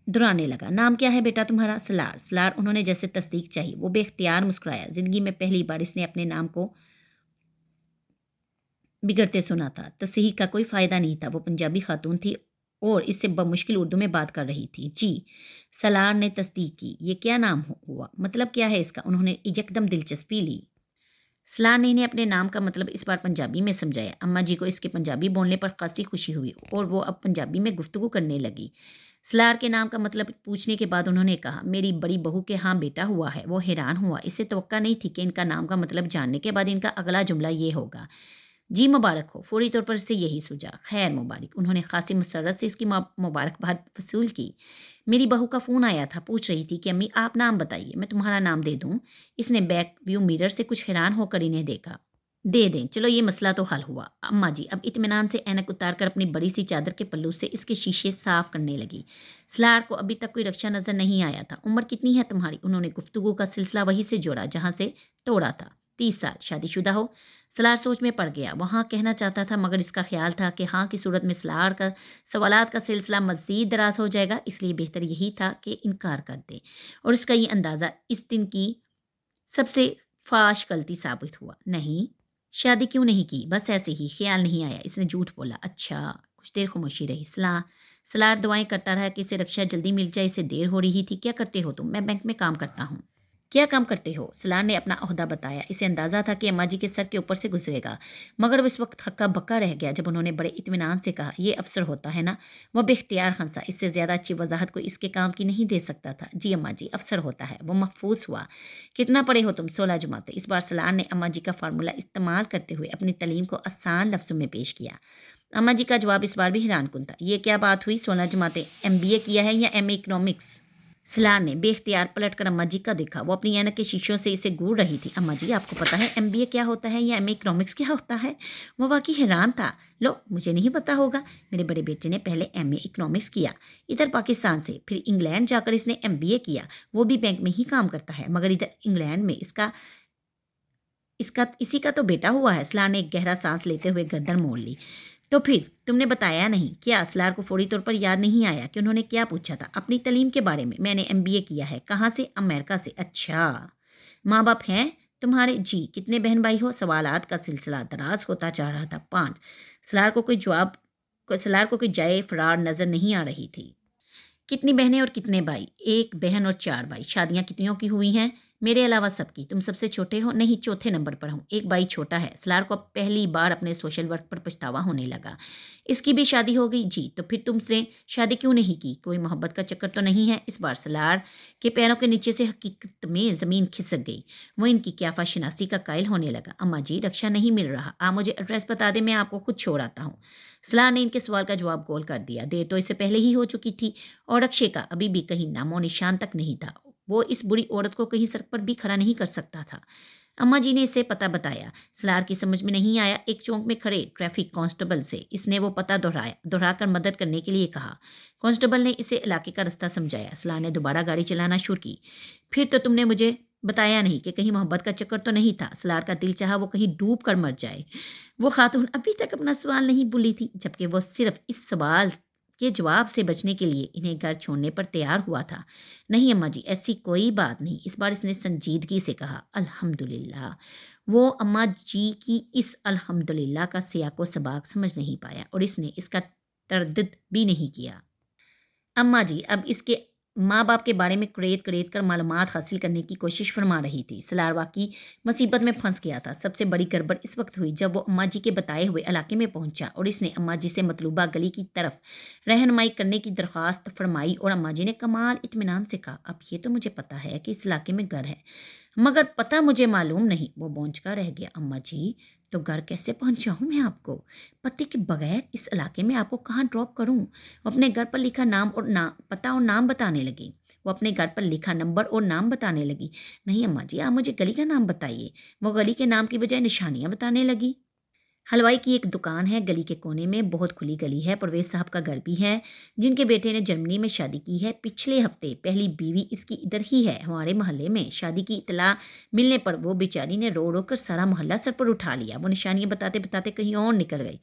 دہرانے لگا۔ نام کیا ہے بیٹا تمہارا؟ سلار انہوں نے جیسے تصدیق چاہی۔ وہ بے اختیار مسکرایا۔ زندگی میں پہلی بار اس نے اپنے نام کو بگڑتے سنا تھا۔ تصحیح کا کوئی فائدہ نہیں تھا۔ وہ پنجابی خاتون تھی اور اس سے بمشکل اردو میں بات کر رہی تھی۔ جی، سلار نے تصدیق کی۔ یہ کیا نام ہوا؟ مطلب کیا ہے اس کا؟ انہوں نے یکدم دلچسپی لی۔ سلار نے انہیں اپنے نام کا مطلب اس بار پنجابی میں سمجھایا۔ اماں جی کو اس کے پنجابی بولنے پر خاصی خوشی ہوئی اور وہ اب پنجابی میں گفتگو کرنے لگی۔ سلار کے نام کا مطلب پوچھنے کے بعد انہوں نے کہا، میری بڑی بہو کے ہاں بیٹا ہوا ہے۔ وہ حیران ہوا، اسے توقع نہیں تھی کہ ان کا نام کا مطلب جاننے کے بعد ان کا اگلا جملہ یہ ہوگا، جی مبارک ہو۔ فوری طور پر اسے یہی سوچا، خیر مبارک۔ انہوں نے خاصی مسرت سے اس کی مبارکباد وصول کی۔ میری بہو کا فون آیا تھا، پوچھ رہی تھی کہ امی آپ نام بتائیے، میں تمہارا نام دے دوں؟ اس نے بیک ویو میرر سے کچھ حیران ہو کر انہیں دیکھا۔ دے دیں، چلو یہ مسئلہ تو حل ہوا۔ اماں جی اب اطمینان سے اینک اتار کر اپنی بڑی سی چادر کے پلو سے اس کے شیشے صاف کرنے لگی۔ سلار کو ابھی تک کوئی رکشا نظر نہیں آیا تھا۔ عمر کتنی ہے تمہاری؟ انہوں نے گفتگو کا سلسلہ وہی سے جوڑا جہاں سے توڑا تھا۔ 30 سال۔ شادی شدہ ہو؟ سلار سوچ میں پڑ گیا۔ وہاں کہنا چاہتا تھا مگر اس کا خیال تھا کہ ہاں کی صورت میں سلار کا سوالات کا سلسلہ مزید دراز ہو جائے گا، اس لیے بہتر یہی تھا کہ انکار کر دے، اور اس کا یہ اندازہ اس دن کی سب سے فاش غلطی ثابت ہوا۔ نہیں، شادی کیوں نہیں کی؟ بس ایسے ہی، خیال نہیں آیا۔ اس نے جھوٹ بولا۔ اچھا۔ کچھ دیر خاموشی رہی۔ سلار دعائیں کرتا رہا کہ اسے رکشا جلدی مل جائے، اسے دیر ہو رہی تھی۔ کیا کرتے ہو تم؟ میں بینک میں کام کرتا ہوں۔ کیا کام کرتے ہو؟ سلار نے اپنا عہدہ بتایا۔ اسے اندازہ تھا کہ اماں جی کے سر کے اوپر سے گزرے گا، مگر وہ اس وقت ہکا بکا رہ گیا جب انہوں نے بڑے اطمینان سے کہا، یہ افسر ہوتا ہے نا؟ وہ بے اختیار ہنسا۔ اس سے زیادہ اچھی وضاحت کوئی اس کے کام کی نہیں دے سکتا تھا۔ جی اماں جی، افسر ہوتا ہے۔ وہ محفوظ ہوا۔ کتنا پڑھے ہو تم؟ 16 جماعتیں۔ اس بار سلار نے اماں جی کا فارمولہ استعمال کرتے ہوئے اپنی تعلیم کو آسان لفظوں میں پیش کیا۔ اماں جی کا جواب اس بار بھی حیران کن تھا۔ یہ کیا بات ہوئی؟ 16 جماعتیں؟ MBA کیا ہے یا MA اکنامکس؟ سلار نے بے اختیار پلٹ کر اماں جی کا دیکھا۔ وہ اپنی اینک کے شیشوں سے اسے گور رہی تھی۔ اماں جی آپ کو پتا ہے MBA کیا ہوتا ہے یا MA اکنامکس کیا ہوتا ہے؟ وہ واقعی حیران تھا۔ لو، مجھے نہیں پتا ہوگا۔ میرے بڑے بیٹے نے پہلے MA اکنامکس کیا، ادھر پاکستان سے، پھر انگلینڈ جا کر اس نے MBA کیا۔ وہ بھی بینک میں ہی کام کرتا ہے، مگر ادھر انگلینڈ میں اسی کا تو بیٹا ہوا ہے۔ سلار نے ایک گہرا سانس لیتے ہوئے گردن موڑ لی۔ تو پھر تم نے بتایا نہیں کیا؟ سلار کو فوری طور پر یاد نہیں آیا کہ انہوں نے کیا پوچھا تھا۔ اپنی تعلیم کے بارے میں نے MBA کیا ہے۔ کہاں سے؟ امریکہ سے۔ اچھا۔ ماں باپ ہیں تمہارے؟ جی۔ کتنے بہن بھائی ہو؟ سوالات کا سلسلہ دراز ہوتا جا رہا تھا۔ 5۔ سلار کو کوئی جائے فرار نظر نہیں آ رہی تھی۔ کتنی بہنیں اور کتنے بھائی؟ 1 بہن اور 4 بھائی۔ شادیاں کتنیوں کی ہوئی ہیں؟ میرے علاوہ سب کی۔ تم سب سے چھوٹے ہو؟ نہیں، چوتھے نمبر پر ہوں۔ 1 بھائی چھوٹا ہے۔ سلار کو اب پہلی بار اپنے سوشل ورک پر پچھتاوا ہونے لگا۔ اس کی بھی شادی ہو گئی؟ جی۔ تو پھر تم نے شادی کیوں نہیں کی؟ کوئی محبت کا چکر تو نہیں ہے؟ اس بار سلار کے پیروں کے نیچے سے حقیقت میں زمین کھسک گئی۔ وہ ان کی قیافہ شناسی کا قائل ہونے لگا۔ اماں جی رکشا نہیں مل رہا، آپ مجھے ایڈریس بتا دیں، میں آپ کو خود چھوڑ آتا ہوں۔ سلار نے ان کے سوال کا جواب گول کر دیا۔ دیر تو اس سے پہلے ہی ہو چکی تھی اور رکشے کا ابھی بھی کہیں نام و نشان تک نہیں تھا۔ وہ اس بری عورت کو کہیں سڑک پر بھی کھڑا نہیں کر سکتا تھا۔ اماں جی نے اسے پتہ بتایا۔ سلار کی سمجھ میں نہیں آیا۔ ایک چونک میں کھڑے ٹریفک کانسٹیبل سے اس نے وہ پتہ دہرا کر مدد کرنے کے لیے کہا۔ کانسٹیبل نے اسے علاقے کا رستہ سمجھایا۔ سلار نے دوبارہ گاڑی چلانا شروع کی۔ پھر تو تم نے مجھے بتایا نہیں کہ کہیں محبت کا چکر تو نہیں تھا؟ سلار کا دل چاہا وہ کہیں ڈوب کر مر جائے۔ وہ خاتون ابھی تک اپنا سوال نہیں بھولی تھی، جبکہ وہ صرف اس سوال کے جواب سے بچنے کے لیے انہیں گھر چھوڑنے پر تیار ہوا تھا۔ نہیں اماں جی، ایسی کوئی بات نہیں۔ اس بار اس نے سنجیدگی سے کہا۔ الحمدللہ۔ وہ اماں جی کی اس الحمدللہ کا سیاق و سباق سمجھ نہیں پایا اور اس نے اس کا تردد بھی نہیں کیا۔ اماں جی اب اس کے ماں باپ کے بارے میں کریت کر معلومات حاصل کرنے کی کوشش فرما رہی تھی۔ سلار واقعی مصیبت میں پھنس گیا تھا۔ سب سے بڑی گڑبڑ اس وقت ہوئی جب وہ اماں جی کے بتائے ہوئے علاقے میں پہنچا اور اس نے اماں جی سے مطلوبہ گلی کی طرف رہنمائی کرنے کی درخواست فرمائی اور اماں جی نے کمال اطمینان سے کہا، اب یہ تو مجھے پتا ہے کہ اس علاقے میں گھر ہے، مگر پتہ مجھے معلوم نہیں۔ وہ بونچکا رہ گیا۔ اماں جی تو گھر کیسے پہنچاؤں میں آپ کو؟ پتے کے بغیر اس علاقے میں آپ کو کہاں ڈراپ کروں؟ وہ اپنے گھر پر لکھا پتہ اور نام بتانے لگی۔ وہ اپنے گھر پر لکھا نمبر اور نام بتانے لگی۔ نہیں اماں جی، آپ مجھے گلی کا نام بتائیے۔ وہ گلی کے نام کی بجائے نشانیاں بتانے لگی۔ حلوائی کی ایک دکان ہے گلی کے کونے میں، بہت کھلی گلی ہے۔ پرویز صاحب کا گھر بھی ہے جن کے بیٹے نے جرمنی میں شادی کی ہے۔ پچھلے ہفتے پہلی بیوی اس کی ادھر ہی ہے، ہمارے محلے میں۔ شادی کی اطلاع ملنے پر وہ بیچاری نے رو رو کر سارا محلہ سر پر اٹھا لیا۔ وہ نشانیاں بتاتے بتاتے کہیں اور نکل گئی۔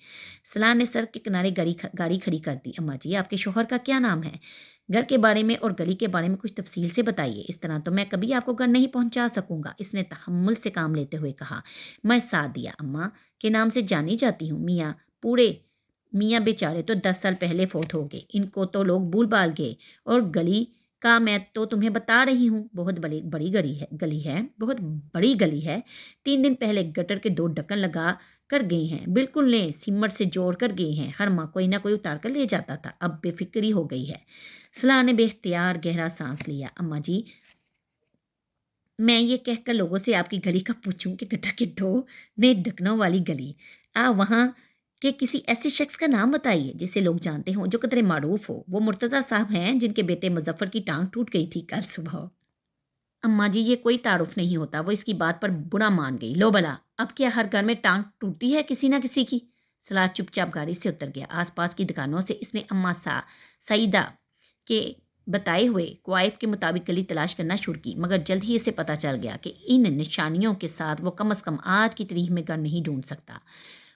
سلار نے سڑک کے کنارے گاڑی کھڑی کر دی۔ اماں جی آپ کے شوہر کا کیا نام ہے؟ گھر کے بارے میں اور گلی کے بارے میں کچھ تفصیل سے بتائیے، اس طرح تو میں کبھی آپ کو گھر نہیں پہنچا سکوں گا۔ اس نے تحمل سے کام لیتے ہوئے کہا۔ میں سعدیہ اماں کے نام سے جانی جاتی ہوں۔ میاں بیچارے تو 10 سال پہلے فوت ہو گئے، ان کو تو لوگ بھول بھال گئے، اور گلی کا میں تو تمہیں بتا رہی ہوں، بہت بڑی گلی ہے، بہت بڑی گلی ہے۔ 3 دن پہلے گٹر کے 2 ڈھکن کر گئے ہیں، بالکل لیں سیمٹ سے جوڑ کر گئے ہیں، ہر ماہ کوئی نہ کوئی اتار کر لے جاتا تھا، اب بے فکری ہو گئی ہے۔ صلاح نے بے اختیار گہرا سانس لیا۔ اماں جی، میں یہ کہہ کر لوگوں سے آپ کی گلی کا پوچھوں کہ گٹر کے دو نے ڈھکنوں والی گلی، وہاں کے کسی ایسے شخص کا نام بتائیے جسے لوگ جانتے ہوں، جو قدرے معروف ہو۔ وہ مرتضیٰ صاحب ہیں جن کے بیٹے مظفر کی ٹانگ ٹوٹ گئی تھی کل صبح۔ اماں جی، یہ کوئی تعارف نہیں ہوتا، وہ اس کی بات پر برا مان گئی۔ لو بلا، اب کیا ہر گھر میں ٹانگ ٹوٹتی ہے کسی نہ کسی کی؟ سلار چپ چاپ گاڑی سے اتر گیا۔ آس پاس کی دکانوں سے اس نے اماں سعیدہ کے بتائے ہوئے کوائف کے مطابق گلی تلاش کرنا شروع کی، مگر جلد ہی اسے پتہ چل گیا کہ ان نشانیوں کے ساتھ وہ کم از کم آج کی تاریخ میں گھر نہیں ڈھونڈ سکتا۔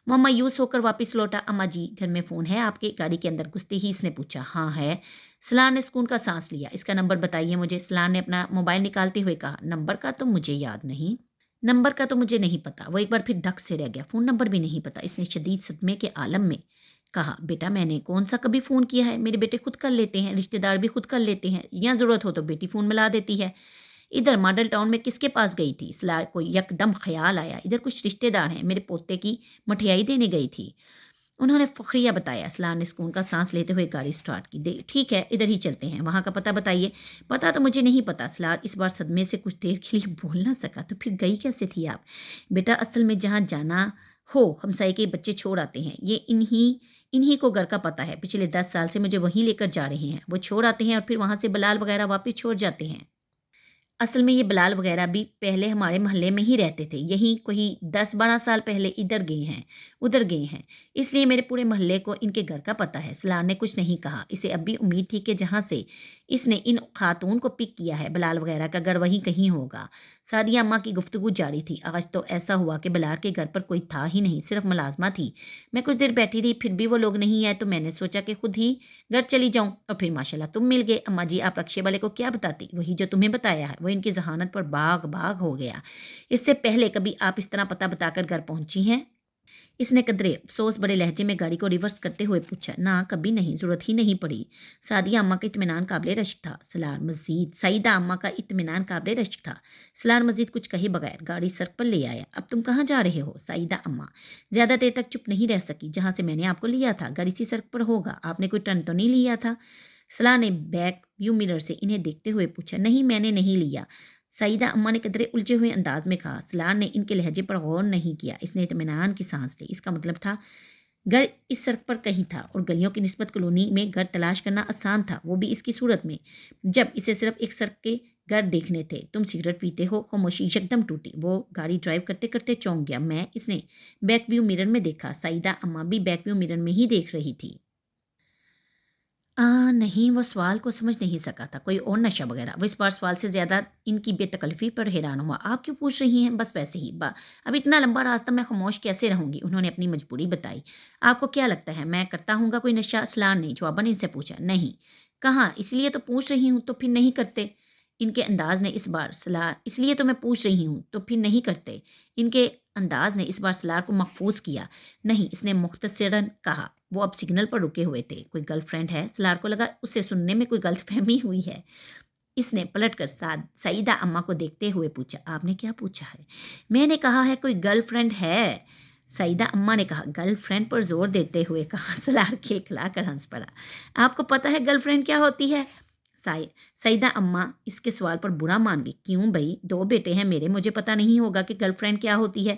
وہ مایوس ہو کر واپس لوٹا۔ اماں جی، گھر میں فون ہے آپ کے؟ گاڑی کے اندر گھستے ہی اس نے پوچھا۔ ہاں ہے۔ سلار نے سکون کا سانس لیا۔ اس کا نمبر بتائیے مجھے، سلار نے اپنا موبائل نکالتے ہوئے کہا۔ نمبر کا تو مجھے یاد نہیں، نمبر کا تو مجھے نہیں پتا۔ وہ ایک بار پھر دھک سے رہ گیا۔ فون نمبر بھی نہیں پتا؟ اس نے شدید صدمے کے عالم میں کہا۔ بیٹا، میں نے کون سا کبھی فون کیا ہے؟ میرے بیٹے خود کر لیتے ہیں، رشتہ دار بھی خود کر لیتے ہیں، یا ضرورت ہو تو بیٹی فون ملا دیتی ہے۔ ادھر ماڈل ٹاؤن میں کس کے پاس گئی تھی؟ سلار کو یک دم خیال آیا، ادھر کچھ رشتہ دار ہیں، میرے پوتے کی مٹھیائی دینے گئی تھی۔ انہوں نے فخریہ بتایا۔ سلار نے سکون کا سانس لیتے ہوئے گاڑی سٹارٹ کی۔ ٹھیک ہے، ادھر ہی چلتے ہیں، وہاں کا پتہ بتائیے۔ پتہ تو مجھے نہیں پتا۔ سلار اس بار صدمے سے کچھ دیر کے لیے بول نہ سکا۔ تو پھر گئی کیسے تھی آپ؟ بیٹا، اصل میں جہاں جانا ہو ہمسائے کے بچے چھوڑ آتے ہیں، یہ انہی کو گھر کا پتہ ہے، پچھلے 10 سال سے مجھے وہیں لے کر جا رہے ہیں، وہ چھوڑ آتے ہیں اور پھر وہاں سے بلال وغیرہ واپس چھوڑ جاتے ہیں۔ اصل میں یہ بلال وغیرہ بھی پہلے ہمارے محلے میں ہی رہتے تھے، یہیں کوئی 10-12 سال پہلے ادھر گئے ہیں، اس لیے میرے پورے محلے کو ان کے گھر کا پتہ ہے۔ سلار نے کچھ نہیں کہا۔ اسے اب بھی امید تھی کہ جہاں سے اس نے ان خاتون کو پک کیا ہے، بلال وغیرہ کا گھر وہیں کہیں ہوگا۔ سعدیہ اماں کی گفتگو جاری تھی۔ آج تو ایسا ہوا کہ بلال کے گھر پر کوئی تھا ہی نہیں، صرف ملازمہ تھی۔ میں کچھ دیر بیٹھی رہی، پھر بھی وہ لوگ نہیں آئے تو میں نے سوچا کہ خود ہی گھر چلی جاؤں، اور پھر ماشاءاللہ تم مل گئے۔ اماں جی، آپ رکشے والے کو کیا بتاتی؟ وہی جو تمہیں بتایا ہے۔ وہ ان کی ذہانت پر باغ ہو گیا۔ اس سے پہلے کبھی آپ اس طرح پتہ بتا کر گھر پہنچی ہیں؟ اس نے قدرے افسوس بڑے لہجے میں گاڑی کو ریورس کرتے ہوئے پوچھا۔ نہ، کبھی نہیں، ضرورت ہی نہیں پڑی۔ سعدیہ اماں کا اطمینان قابل رشک تھا۔ سعیدہ اماں کا اطمینان قابل رشک تھا۔ سلار مزید کچھ کہے بغیر گاڑی سڑک پر لے آیا۔ اب تم کہاں جا رہے ہو؟ سعیدہ اماں زیادہ دیر تک چپ نہیں رہ سکی۔ جہاں سے میں نے آپ کو لیا تھا، گاڑی سی سڑک پر ہوگا، آپ نے کوئی ٹرن تو نہیں لیا تھا؟ سلار نے بیک ویو مرر سے انہیں دیکھتے ہوئے پوچھا۔ نہیں، میں نے نہیں لیا، سعیدہ اماں نے قدرے الجھے ہوئے انداز میں کہا۔ سلار نے ان کے لہجے پر غور نہیں کیا۔ اس نے اطمینان کی سانس لی۔ اس کا مطلب تھا گھر اس سڑک پر کہیں تھا، اور گلیوں کی نسبت کالونی میں گھر تلاش کرنا آسان تھا، وہ بھی اس کی صورت میں جب اسے صرف ایک سڑک کے گھر دیکھنے تھے۔ تم سگریٹ پیتے ہو؟ خاموشی یکدم ٹوٹی۔ وہ گاڑی ڈرائیو کرتے کرتے چونک گیا۔ اس نے بیک ویو مرر میں دیکھا۔ سعیدہ اماں بھی بیک ویو مرر میں ہی دیکھ رہی تھی۔ نہیں، وہ سوال کو سمجھ نہیں سکا تھا، کوئی اور نشہ وغیرہ۔ وہ اس بار سوال سے زیادہ ان کی بے تکلفی پر حیران ہوا۔ آپ کیوں پوچھ رہی ہیں؟ بس ویسے ہی، اب اتنا لمبا راستہ میں خاموش کیسے رہوں گی؟ انہوں نے اپنی مجبوری بتائی۔ آپ کو کیا لگتا ہے میں کرتا ہوں گا کوئی نشہ؟ سلار نے جواباً ان سے پوچھا۔ نہیں۔ کہاں؟ اس لیے تو پوچھ رہی ہوں، تو پھر نہیں کرتے؟ ان کے انداز نے اس بار سلار اس لیے تو میں پوچھ رہی ہوں، تو پھر نہیں کرتے؟ ان کے انداز نے اس بار سلار کو محفوظ کیا۔ نہیں، اس نے مختصراً کہا۔ وہ اب سگنل پر رکے ہوئے تھے۔ کوئی گرل فرینڈ ہے؟ سلار کو لگا اسے سننے میں کوئی غلط فہمی ہوئی ہے۔ اس نے پلٹ کر سعیدہ اماں کو دیکھتے ہوئے پوچھا۔ آپ نے کیا پوچھا ہے؟ میں نے کہا ہے کوئی گرل فرینڈ ہے، سعیدہ اماں نے کہا۔ گرل فرینڈ پر زور دیتے ہوئے کہا۔ سلار کھلکھلا کر ہنس پڑا۔ آپ کو پتہ ہے گرل فرینڈ کیا ہوتی ہے؟ سعیدہ اماں اس کے سوال پر برا مان گئی۔ کیوں بھائی، 2 بیٹے ہیں میرے، مجھے پتہ نہیں ہوگا کہ گرل فرینڈ کیا ہوتی ہے؟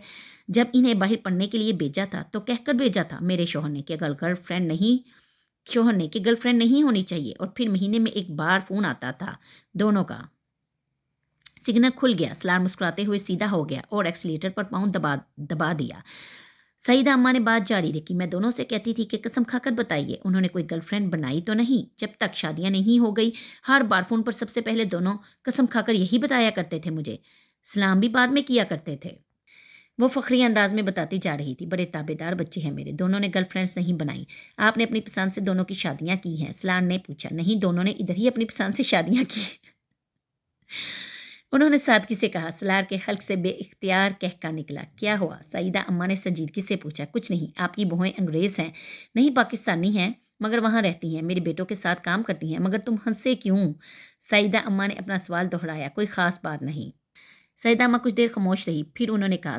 جب انہیں باہر پڑھنے کے لیے بھیجا تھا تو کہہ کر بھیجا تھا میرے شوہر نے کہ گرل فرینڈ نہیں ہونی چاہیے، اور پھر مہینے میں ایک بار فون آتا تھا دونوں کا۔ سگنل کھل گیا۔ سلار مسکراتے ہوئے سیدھا ہو گیا اور ایکسیلیٹر پر پاؤں دبا دیا۔ سعیدہ اماں نے بات جاری رکھی۔ میں دونوں سے کہتی تھی کہ قسم کھا کر بتائیے، انہوں نے کوئی گرل فرینڈ بنائی تو نہیں؟ جب تک شادیاں نہیں ہو گئی، ہر بار فون پر سب سے پہلے دونوں قسم کھا کر یہی بتایا کرتے تھے مجھے، سلام بھی بعد میں کیا کرتے تھے۔ وہ فخری انداز میں بتاتی جا رہی تھی۔ بڑے تابع دار بچے ہیں میرے، دونوں نے گرل فرینڈز نہیں بنائی۔ آپ نے اپنی پسند سے دونوں کی شادیاں کی ہیں؟ سلار نے پوچھا۔ نہیں، دونوں نے ادھر ہی اپنی پسند سے شادیاں کی، انہوں نے سادگی سے کہا۔ سلار کے حلق سے بے اختیار کہکا نکلا۔ کیا ہوا؟ سعیدہ اماں نے سنجیدگی سے پوچھا۔ کچھ نہیں، آپ کی بہویں انگریز ہیں؟ نہیں، پاکستانی ہیں، مگر وہاں رہتی ہیں، میرے بیٹوں کے ساتھ کام کرتی ہیں۔ مگر تم ہنسے کیوں؟ سعیدہ اماں نے اپنا سوال دہرایا۔ کوئی خاص بات نہیں۔ سعیدہ اماں کچھ دیر خاموش رہی، پھر انہوں نے کہا۔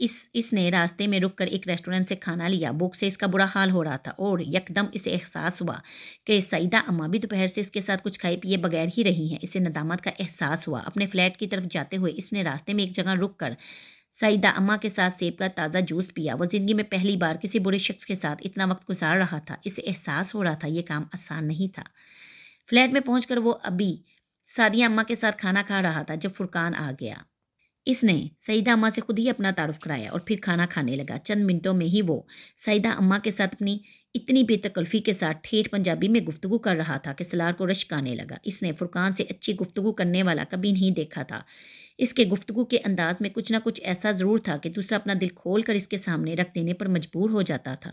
اس نے راستے میں رک کر ایک ریسٹورنٹ سے کھانا لیا۔ بھوک سے اس کا برا حال ہو رہا تھا اور یکدم اسے احساس ہوا کہ سعیدہ اماں بھی دوپہر سے اس کے ساتھ کچھ کھائے پیے بغیر ہی رہی ہیں۔ اسے ندامت کا احساس ہوا۔ اپنے فلیٹ کی طرف جاتے ہوئے اس نے راستے میں ایک جگہ رک کر سعیدہ اماں کے ساتھ سیب کا تازہ جوس پیا۔ وہ زندگی میں پہلی بار کسی برے شخص کے ساتھ اتنا وقت گزار رہا تھا۔ اسے احساس ہو رہا تھا یہ کام آسان نہیں تھا۔ فلیٹ میں پہنچ کر وہ ابھی سعدیہ اماں کے ساتھ کھانا کھا رہا تھا جب فرقان آ گیا۔ اس نے سعیدہ اماں سے خود ہی اپنا تعارف کرایا اور پھر کھانا کھانے لگا۔ چند منٹوں میں ہی وہ سعیدہ اماں کے ساتھ اپنی اتنی بے تکلفی کے ساتھ ٹھیٹھ پنجابی میں گفتگو کر رہا تھا کہ سلار کو رشک آنے لگا۔ اس نے فرقان سے اچھی گفتگو کرنے والا کبھی نہیں دیکھا تھا۔ اس کے گفتگو کے انداز میں کچھ نہ کچھ ایسا ضرور تھا کہ دوسرا اپنا دل کھول کر اس کے سامنے رکھ دینے پر مجبور ہو جاتا تھا۔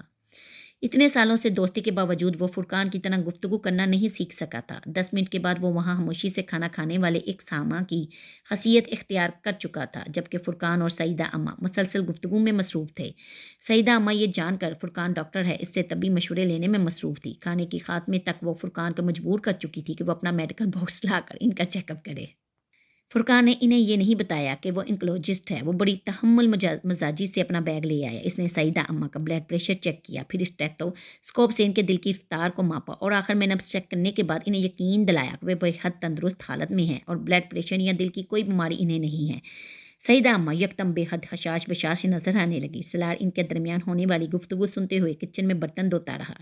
اتنے سالوں سے دوستی کے باوجود وہ فرقان کی طرح گفتگو کرنا نہیں سیکھ سکا تھا۔ 10 منٹ کے بعد وہ وہاں خاموشی سے کھانا کھانے والے ایک سامع کی حیثیت اختیار کر چکا تھا، جبکہ فرقان اور سعیدہ اماں مسلسل گفتگو میں مصروف تھے۔ سعیدہ اماں یہ جان کر فرقان ڈاکٹر ہے اس سے طبی مشورے لینے میں مصروف تھی۔ کھانے کی خاتمے تک وہ فرقان کو مجبور کر چکی تھی کہ وہ اپنا میڈیکل باکس لا کر ان کا چیک اپ کرے۔ فرقان نے انہیں یہ نہیں بتایا کہ وہ انکولوجسٹ ہے۔ وہ بڑی تحمل مزاجی سے اپنا بیگ لے آیا۔ اس نے سعیدہ اماں کا بلڈ پریشر چیک کیا، پھر اسٹیتھوسکوپ سے ان کے دل کی رفتار کو ماپا اور آخر میں نبض چیک کرنے کے بعد انہیں یقین دلایا کہ وہ بے حد تندرست حالت میں ہیں اور بلڈ پریشر یا دل کی کوئی بیماری انہیں نہیں ہے۔ سعیدہ اماں یکدم بے حد خشاش بشاش نظر آنے لگی۔ سلار ان کے درمیان ہونے والی گفتگو سنتے ہوئے کچن میں برتن دھوتا رہا۔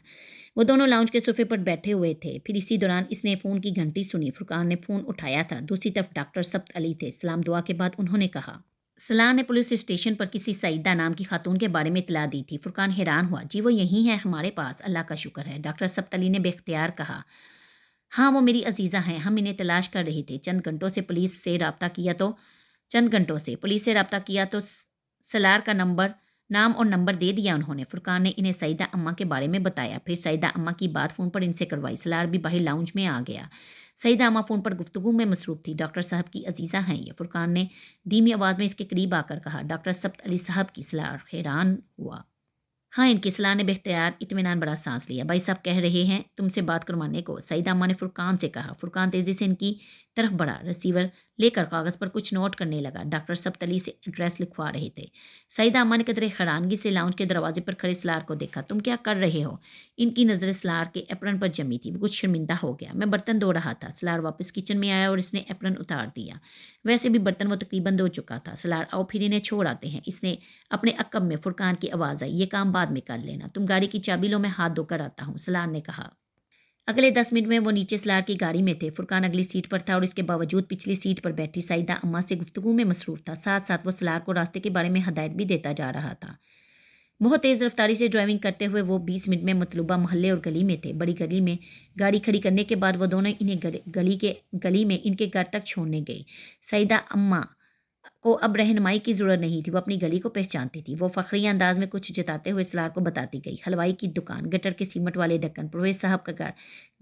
وہ دونوں لاؤنج کے صوفے پر بیٹھے ہوئے تھے۔ پھر اسی دوران اس نے فون کی گھنٹی سنی۔ فرقان نے فون اٹھایا تھا۔ دوسری طرف ڈاکٹر سبت علی تھے۔ سلام دعا کے بعد انہوں نے کہا، سلار نے پولیس اسٹیشن پر کسی سعیدہ نام کی خاتون کے بارے میں اطلاع دی تھی۔ فرقان حیران ہوا۔ جی وہ یہی ہے ہمارے پاس، اللہ کا شکر ہے، ڈاکٹر سبت علی نے بے اختیار کہا۔ ہاں وہ میری عزیزہ ہیں، ہم انہیں تلاش کر رہے تھے۔ چند گھنٹوں سے پولیس سے رابطہ کیا تو سلار کا نام اور نمبر دے دیا انہوں نے۔ فرقان نے انہیں سعیدہ اماں کے بارے میں بتایا، پھر سعیدہ اماں کی بات فون پر ان سے کروائی۔ سلار بھی باہر لاؤنج میں آ گیا۔ سعیدہ اماں فون پر گفتگو میں مصروف تھی۔ ڈاکٹر صاحب کی عزیزہ ہیں یہ، فرقان نے دھیمی آواز میں اس کے قریب آ کر کہا۔ ڈاکٹر سبت علی صاحب کی؟ سلار حیران ہوا۔ ہاں ان کی۔ سلار نے بے اختیار اطمینان بڑا سانس لیا۔ بھائی صاحب کہہ رہے ہیں تم سے بات کروانے کو، سعیدہ اماں نے فرقان سے کہا۔ فرقان تیزی سے ان کی طرف بڑھا، ریسیور لے کر کاغذ پر کچھ نوٹ کرنے لگا۔ ڈاکٹر سبت علی سے ایڈریس لکھوا رہے تھے۔ سعیدہ اماں نے قدرے حیرانگی سے لاؤنج کے دروازے پر کھڑے سلار کو دیکھا۔ تم کیا کر رہے ہو؟ ان کی نظریں سلار کے ایپرن پر جمی تھی۔ وہ کچھ شرمندہ ہو گیا۔ میں برتن دھو رہا تھا۔ سلار واپس کچن میں آیا اور اس نے ایپرن اتار دیا۔ ویسے بھی برتن وہ تقریباً دھو چکا تھا۔ سلار آؤ پھر انہیں چھوڑ آتے ہیں۔ اس نے اپنے عقب میں فرقان کی آواز آئی، یہ کام بعد میں کر لینا، تم گاڑی کی چابی لو، میں ہاتھ دھو کر آتا ہوں، سلار نے کہا۔ اگلے 10 منٹ میں وہ نیچے سلار کی گاڑی میں تھے۔ فرقان اگلی سیٹ پر تھا اور اس کے باوجود پچھلی سیٹ پر بیٹھی سعیدہ اماں سے گفتگو میں مصروف تھا۔ ساتھ ساتھ وہ سلار کو راستے کے بارے میں ہدایت بھی دیتا جا رہا تھا۔ بہت تیز رفتاری سے ڈرائیونگ کرتے ہوئے وہ 20 منٹ میں مطلوبہ محلے اور گلی میں تھے۔ بڑی گلی میں گاڑی کھڑی کرنے کے بعد وہ دونوں انہیں گلی میں ان کے گھر تک چھوڑنے گئے۔ سعیدہ اماں کو اب رہنمائی کی ضرورت نہیں تھی، وہ اپنی گلی کو پہچانتی تھی۔ وہ فخریہ انداز میں کچھ جتاتے ہوئے سلار کو بتاتی گئی، حلوائی کی دکان، گٹر کے سیمنٹ والے ڈھکن، پرویز صاحب کا گھر۔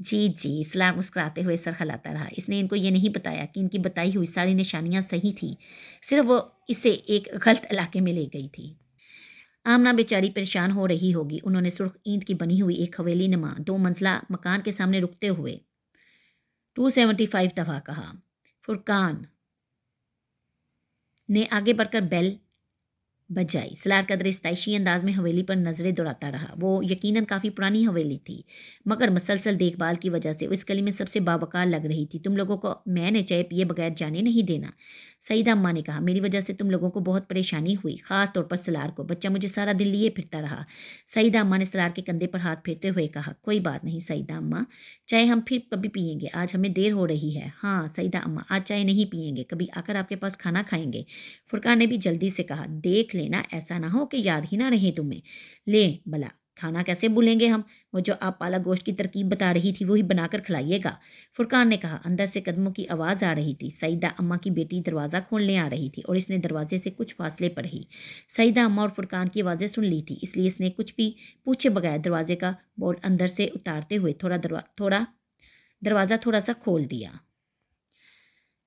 جی سلار مسکراتے ہوئے سر ہلاتا رہا۔ اس نے ان کو یہ نہیں بتایا کہ ان کی بتائی ہوئی ساری نشانیاں صحیح تھیں، صرف وہ اسے ایک غلط علاقے میں لے گئی تھی۔ آمنہ بیچاری پریشان ہو رہی ہوگی۔ انہوں نے سرخ اینٹ کی بنی ہوئی ایک حویلی نما 2 منزلہ مکان کے سامنے رکتے ہوئے 275 دفعہ کہا۔ فرقان نے آگے بڑھ کر بیل بجائی۔ سلار قدر استائشی انداز میں حویلی پر نظریں دوڑاتا رہا۔ وہ یقیناً کافی پرانی حویلی تھی، مگر مسلسل دیکھ بھال کی وجہ سے وہ اس گلی میں سب سے باوقار لگ رہی تھی۔ تم لوگوں کو میں نے چائے پیے بغیر جانے نہیں دینا، سعیدہ اماں نے کہا۔ میری وجہ سے تم لوگوں کو بہت پریشانی ہوئی، خاص طور پر سلار کو، بچہ مجھے سارا دن لیے پھرتا رہا۔ سعیدہ اماں نے سلار کے کندھے پر ہاتھ پھیرتے ہوئے کہا، کوئی بات نہیں سعیدہ اماں، چائے ہم پھر کبھی پئیں گے، آج ہمیں دیر ہو رہی ہے۔ ہاں سعیدہ اماں، آج چائے نہیں پئیں گے، کبھی آ کر آپ کے پاس کھانا کھائیں گے، فرقان نے بھی جلدی سے کہا۔ دیکھ لینا ایسا نہ ہو کہ یاد ہی نہ رہے تمہیں۔ لیں بلا، کھانا کیسے بھولیں گے ہم، وہ جو آپ پالک گوشت کی ترکیب بتا رہی تھی وہی بنا کر کھلائیے گا، فرقان نے کہا۔ اندر سے قدموں کی آواز آ رہی تھی۔ سعیدہ اماں کی بیٹی دروازہ کھولنے آ رہی تھی اور اس نے دروازے سے کچھ فاصلے پر ہی سعیدہ اماں اور فرقان کی آوازیں سن لی تھی، اس لیے اس نے کچھ بھی پوچھے بغیر دروازے کا بورڈ اندر سے اتارتے ہوئے دروازہ تھوڑا سا کھول دیا۔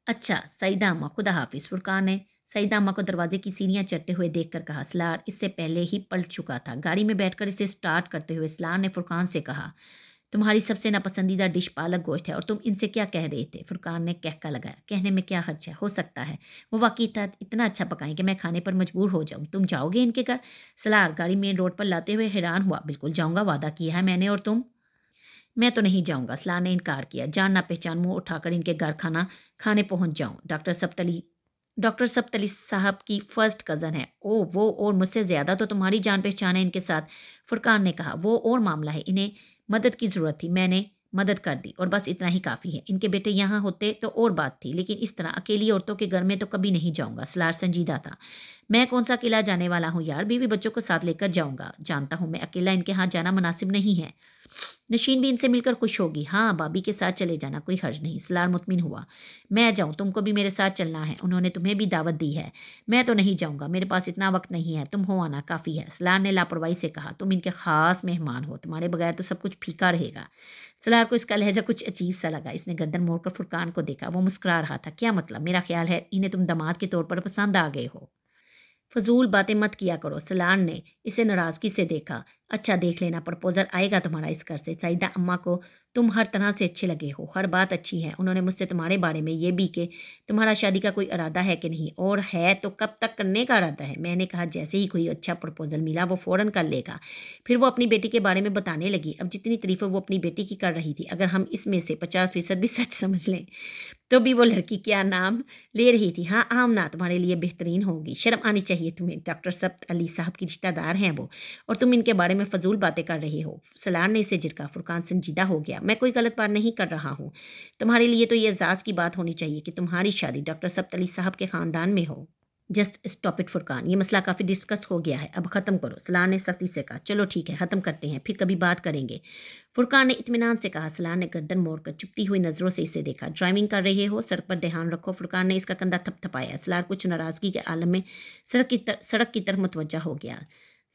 اچھا سعیدہ اماں، خدا حافظ، فرقان نے سعیدہ اماں کو دروازے کی سیڑھیاں چڑھتے ہوئے دیکھ کر کہا۔ سلار اس سے پہلے ہی پلٹ چکا تھا۔ گاڑی میں بیٹھ کر اسے سٹارٹ کرتے ہوئے سلار نے فرقان سے کہا، تمہاری سب سے ناپسندیدہ ڈش پالک گوشت ہے اور تم ان سے کیا کہہ رہے تھے؟ فرقان نے کہکا لگایا۔ کہنے میں کیا حرج ہے، ہو سکتا ہے وہ واقعی اتنا اچھا پکائیں کہ میں کھانے پر مجبور ہو جاؤں۔ تم جاؤ گے ان کے گھر؟ سلار گاڑی مین روڈ پر لاتے ہوئے حیران ہوا۔ بالکل جاؤں گا، وعدہ کیا ہے میں نے، اور تم؟ میں تو نہیں جاؤں گا، سلار نے انکار کیا۔ جان نہ پہچان منہ اٹھا کر ان کے گھر کھانا کھانے پہنچ جاؤں؟ ڈاکٹر سبتلی صاحب کی فرسٹ کزن ہے۔ او وہ، اور مجھ سے زیادہ تو تمہاری جان پہچان ہے ان کے ساتھ، فرقان نے کہا۔ وہ اور معاملہ ہے، انہیں مدد کی ضرورت تھی، میں نے مدد کر دی، اور بس اتنا ہی کافی ہے۔ ان کے بیٹے یہاں ہوتے تو اور بات تھی، لیکن اس طرح اکیلی عورتوں کے گھر میں تو کبھی نہیں جاؤں گا۔ سلار سنجیدہ تھا۔ میں کون سا اکیلا جانے والا ہوں یار، بیوی بچوں کو ساتھ لے کر جاؤں گا۔ جانتا ہوں میں اکیلا ان کے ہاں جانا مناسب نہیں ہے۔ نشین بھی ان سے مل کر خوش ہوگی۔ ہاں بابی کے ساتھ چلے جانا، کوئی حرج نہیں۔ سلار مطمئن ہوا۔ میں جاؤں، تم کو بھی میرے ساتھ چلنا ہے، انہوں نے تمہیں بھی دعوت دی ہے۔ میں تو نہیں جاؤں گا، میرے پاس اتنا وقت نہیں ہے، تم ہو آنا کافی ہے، سلار نے لاپرواہی سے کہا۔ تم ان کے خاص مہمان ہو، تمہارے بغیر تو سب کچھ پھیکا رہے گا۔ سلار کو اس کا لہجہ کچھ عجیب سا لگا۔ اس نے گردن موڑ کر فرقان کو دیکھا، وہ مسکرا رہا تھا۔ کیا مطلب؟ میرا خیال ہے انہیں تم داماد کے طور پر پسند آ گئے ہو۔ فضول باتیں مت کیا کرو، سلار نے اسے ناراضگی سے دیکھا۔ اچھا دیکھ لینا، پرپوزر آئے گا تمہارا اس گھر سے۔ سعیدہ اماں کو تم ہر طرح سے اچھے لگے ہو، ہر بات اچھی ہے۔ انہوں نے مجھ سے تمہارے بارے میں یہ بھی کہ تمہارا شادی کا کوئی ارادہ ہے کہ نہیں، اور ہے تو کب تک کرنے کا ارادہ ہے؟ میں نے کہا جیسے ہی کوئی اچھا پرپوزل ملا وہ فوراً کر لے گا۔ پھر وہ اپنی بیٹی کے بارے میں بتانے لگی۔ اب جتنی تعریفیں وہ اپنی بیٹی کی کر رہی تھی، اگر ہم اس میں سے 50% بھی سچ سمجھ لیں تو بھی وہ لڑکی کیا نام لے رہی تھی؟ ہاں آمنہ تمہارے لیے بہترین ہوگی، شرم آنی چاہیے تمہیں، ڈاکٹر سبت علی صاحب کی رشتہ دار ہیں وہ، اور تم ان کے بارے میں فضول باتیں کر رہے ہو۔ سلار نے اسے جھٹکا۔ فرقان سنجیدہ ہو گیا۔ میں کوئی غلط بات نہیں کر رہا ہوں، تمہارے لیے تو یہ اعزاز کی بات ہونی چاہیے کہ تمہاری شادی ڈاکٹر سبت علی صاحب کے خاندان میں ہو۔ جسٹ اسٹاپ اٹ فرقان، یہ مسئلہ کافی ڈسکس ہو گیا ہے، اب ختم کرو، سلار نے سختی سے کہا۔ چلو ٹھیک ہے، ختم کرتے ہیں، پھر کبھی بات کریں گے، فرقان نے اطمینان سے کہا۔ سلار نے گردن موڑ کر چپتی ہوئی نظروں سے اسے دیکھا۔ ڈرائیونگ کر رہے ہو، سڑک پر دھیان رکھو، فرقان نے اس کا کندھا تھپ تھپایا۔ سلار کچھ ناراضگی کے عالم میں سڑک کی طرف متوجہ ہو گیا۔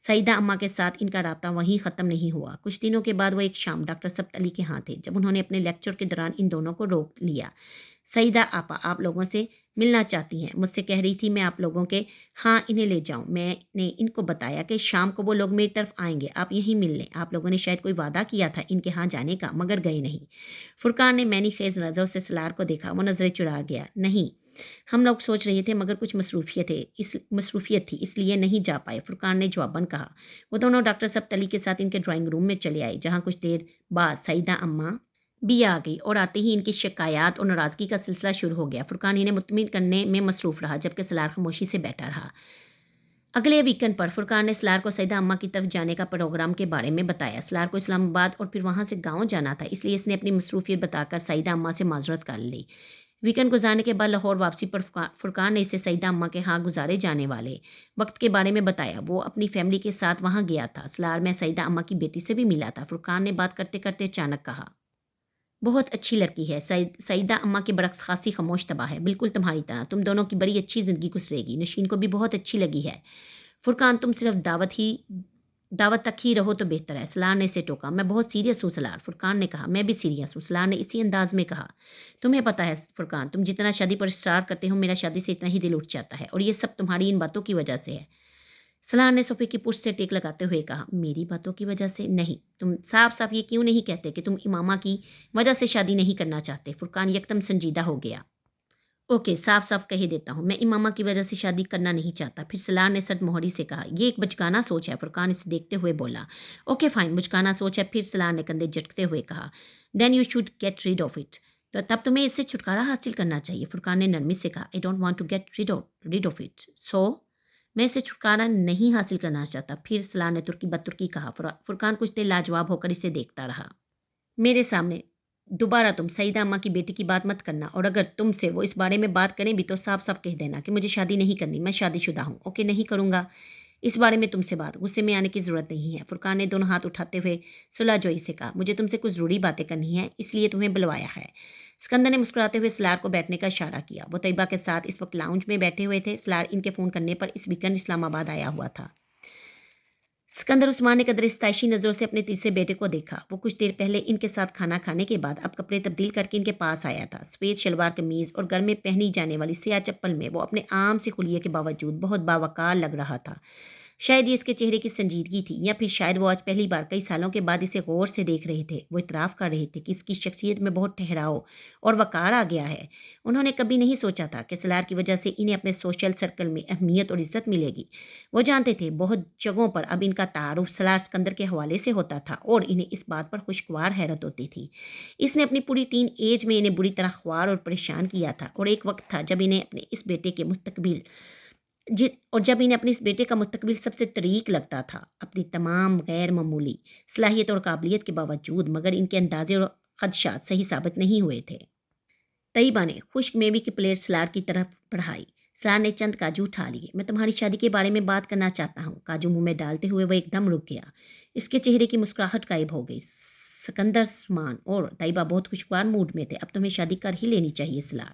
سعیدہ اماں کے ساتھ ان کا رابطہ وہیں ختم نہیں ہوا۔ کچھ دنوں کے بعد وہ ایک شام ڈاکٹر سبت علی کے ہاں تھے، جب انہوں نے اپنے لیکچر کے دوران ان دونوں کو روک لیا۔ سعیدہ آپا آپ لوگوں سے ملنا چاہتی ہیں، مجھ سے کہہ رہی تھی میں آپ لوگوں کے ہاں انہیں لے جاؤں۔ میں نے ان کو بتایا کہ شام کو وہ لوگ میری طرف آئیں گے، آپ یہیں مل لیں۔ آپ لوگوں نے شاید کوئی وعدہ کیا تھا ان کے ہاں جانے کا، مگر گئے نہیں۔ فرقان نے معنی خیز نظروں سے سلار کو دیکھا، وہ نظریں چرا گیا۔ نہیں، ہم لوگ سوچ رہے تھے مگر کچھ مصروفیت تھی اس لیے نہیں جا پائے، فرقان نے جواباً کہا۔ وہ دونوں ڈاکٹر سبت علی کے ساتھ ان کے ڈرائنگ روم میں چلے آئے، جہاں کچھ دیر بعد سعیدہ اماں بھی آ گئی، اور آتے ہی ان کی شکایات اور ناراضگی کا سلسلہ شروع ہو گیا۔ فرقان انہیں مطمئن کرنے میں مصروف رہا، جبکہ سلار خاموشی سے بیٹھا رہا۔ اگلے ویکنڈ پر فرقان نے سلار کو سعیدہ اماں کی طرف جانے کا پروگرام کے بارے میں بتایا۔ سلار کو اسلام آباد اور پھر وہاں سے گاؤں جانا تھا، اس لیے اس نے اپنی مصروفیت بتا کر سعیدہ اماں سے معذرت کر لی۔ ویکنڈ گزارنے کے بعد لاہور واپسی پر فرقان نے اسے سعیدہ اماں کے ہاں گزارے جانے والے وقت کے بارے میں بتایا۔ وہ اپنی فیملی کے ساتھ وہاں گیا تھا۔ سلار میں سعیدہ اماں کی بیٹی سے بھی ملا تھا، فرقان نے بات کرتے کرتے اچانک کہا۔ بہت اچھی لڑکی ہے، سعیدہ اماں کے برعکس خاصی خاموش طبع ہے، بالکل تمہاری طرح، تم دونوں کی بڑی اچھی زندگی گزرے گی، نشین کو بھی بہت اچھی لگی ہے۔ فرقان تم صرف دعوت تک ہی رہو تو بہتر ہے، سلار نے اسے ٹوکا۔ میں بہت سیریس ہوں سلار، فرقان نے کہا۔ میں بھی سیریس ہوں، سلار نے اسی انداز میں کہا۔ تمہیں پتہ ہے فرقان، تم جتنا شادی پر اصرار کرتے ہو میرا شادی سے اتنا ہی دل اٹھ جاتا ہے، اور یہ سب تمہاری ان باتوں کی وجہ سے ہے۔ سلار نے صوفے کی پشت سے ٹیک لگاتے ہوئے کہا۔ میری باتوں کی وجہ سے نہیں، تم صاف صاف یہ کیوں نہیں کہتے کہ تم امامہ کی وجہ سے شادی نہیں کرنا چاہتے؟ فرقان یکدم سنجیدہ ہو گیا۔ اوکے، صاف صاف کہہ دیتا ہوں، میں امامہ کی وجہ سے شادی کرنا نہیں چاہتا۔ پھر سلار نے سرد مہری سے کہا۔ یہ ایک بچگانہ سوچ ہے، فرقان اسے دیکھتے ہوئے بولا۔ اوکے فائن، بچگانہ سوچ ہے، پھر سلار نے کندھے جھٹکتے ہوئے کہا۔ Then you should get rid of it, تو تب تمہیں اس سے چھٹکارا حاصل کرنا چاہیے، فرقان نے نرمی سے کہا۔ I don't want to get rid of it, so میں اسے چھٹکارا نہیں حاصل کرنا چاہتا، پھر سلار نے ترکی بدترکی کہا۔ فرقان کچھ دیر لاجواب ہو کر اسے دیکھتا رہا۔ میرے سامنے دوبارہ تم سعیدہ اماں کی بیٹی کی بات مت کرنا، اور اگر تم سے وہ اس بارے میں بات کریں بھی تو صاف صاف کہہ دینا کہ مجھے شادی نہیں کرنی، میں شادی شدہ ہوں۔ اوکے، نہیں کروں گا اس بارے میں تم سے بات، غصے میں آنے کی ضرورت نہیں ہے، فرقان نے دونوں ہاتھ اٹھاتے ہوئے صلح جوئی سے کہا۔ مجھے تم سے کچھ ضروری باتیں کرنی ہیں، اس لیے تمہیں بلوایا ہے۔ سکندر نے مسکراتے ہوئے سلار کو بیٹھنے کا اشارہ کیا۔ وہ طیبہ کے ساتھ اس وقت لاؤنج میں بیٹھے ہوئے تھے۔ سلار ان کے فون کرنے پر اس ویکنڈ اسلام آباد آیا ہوا تھا۔ سکندر عثمان نے قدر استائشی نظروں سے اپنے تیسرے بیٹے کو دیکھا۔ وہ کچھ دیر پہلے ان کے ساتھ کھانا کھانے کے بعد اب کپڑے تبدیل کر کے ان کے پاس آیا تھا۔ سفید شلوار قمیض اور گھر میں پہنی جانے والی سیاہ چپل میں وہ اپنے عام سے خلیے کے باوجود بہت باوقار لگ رہا تھا۔ شاید یہ اس کے چہرے کی سنجیدگی تھی، یا پھر شاید وہ آج پہلی بار کئی سالوں کے بعد اسے غور سے دیکھ رہے تھے۔ وہ اعتراف کر رہے تھے کہ اس کی شخصیت میں بہت ٹھہراؤ اور وقار آ گیا ہے۔ انہوں نے کبھی نہیں سوچا تھا کہ سلار کی وجہ سے انہیں اپنے سوشل سرکل میں اہمیت اور عزت ملے گی۔ وہ جانتے تھے بہت جگہوں پر اب ان کا تعارف سلار سکندر کے حوالے سے ہوتا تھا، اور انہیں اس بات پر خوشگوار حیرت ہوتی تھی۔ اس نے اپنی پوری ٹین ایج میں انہیں بری طرح خوار اور پریشان کیا تھا، اور ایک وقت تھا جب انہیں اپنے اس بیٹے کے مستقبل جب انہیں اپنے اس بیٹے کا مستقبل سب سے طریق لگتا تھا۔ اپنی تمام غیر معمولی صلاحیت اور قابلیت کے باوجود مگر ان کے اندازے اور خدشات صحیح ثابت نہیں ہوئے تھے۔ طیبہ نے خشک میوے کی پلیٹ سلار کی طرف بڑھائی۔ سلار نے چند کاجو اٹھا لیے۔ میں تمہاری شادی کے بارے میں بات کرنا چاہتا ہوں۔ کاجو منہ میں ڈالتے ہوئے وہ ایک دم رک گیا۔ اس کے چہرے کی مسکراہٹ غائب ہو گئی۔ سکندر، عثمان اور طیبہ بہت خوشگوار موڈ میں تھے۔ اب تمہیں شادی کر ہی لینی چاہیے سلار،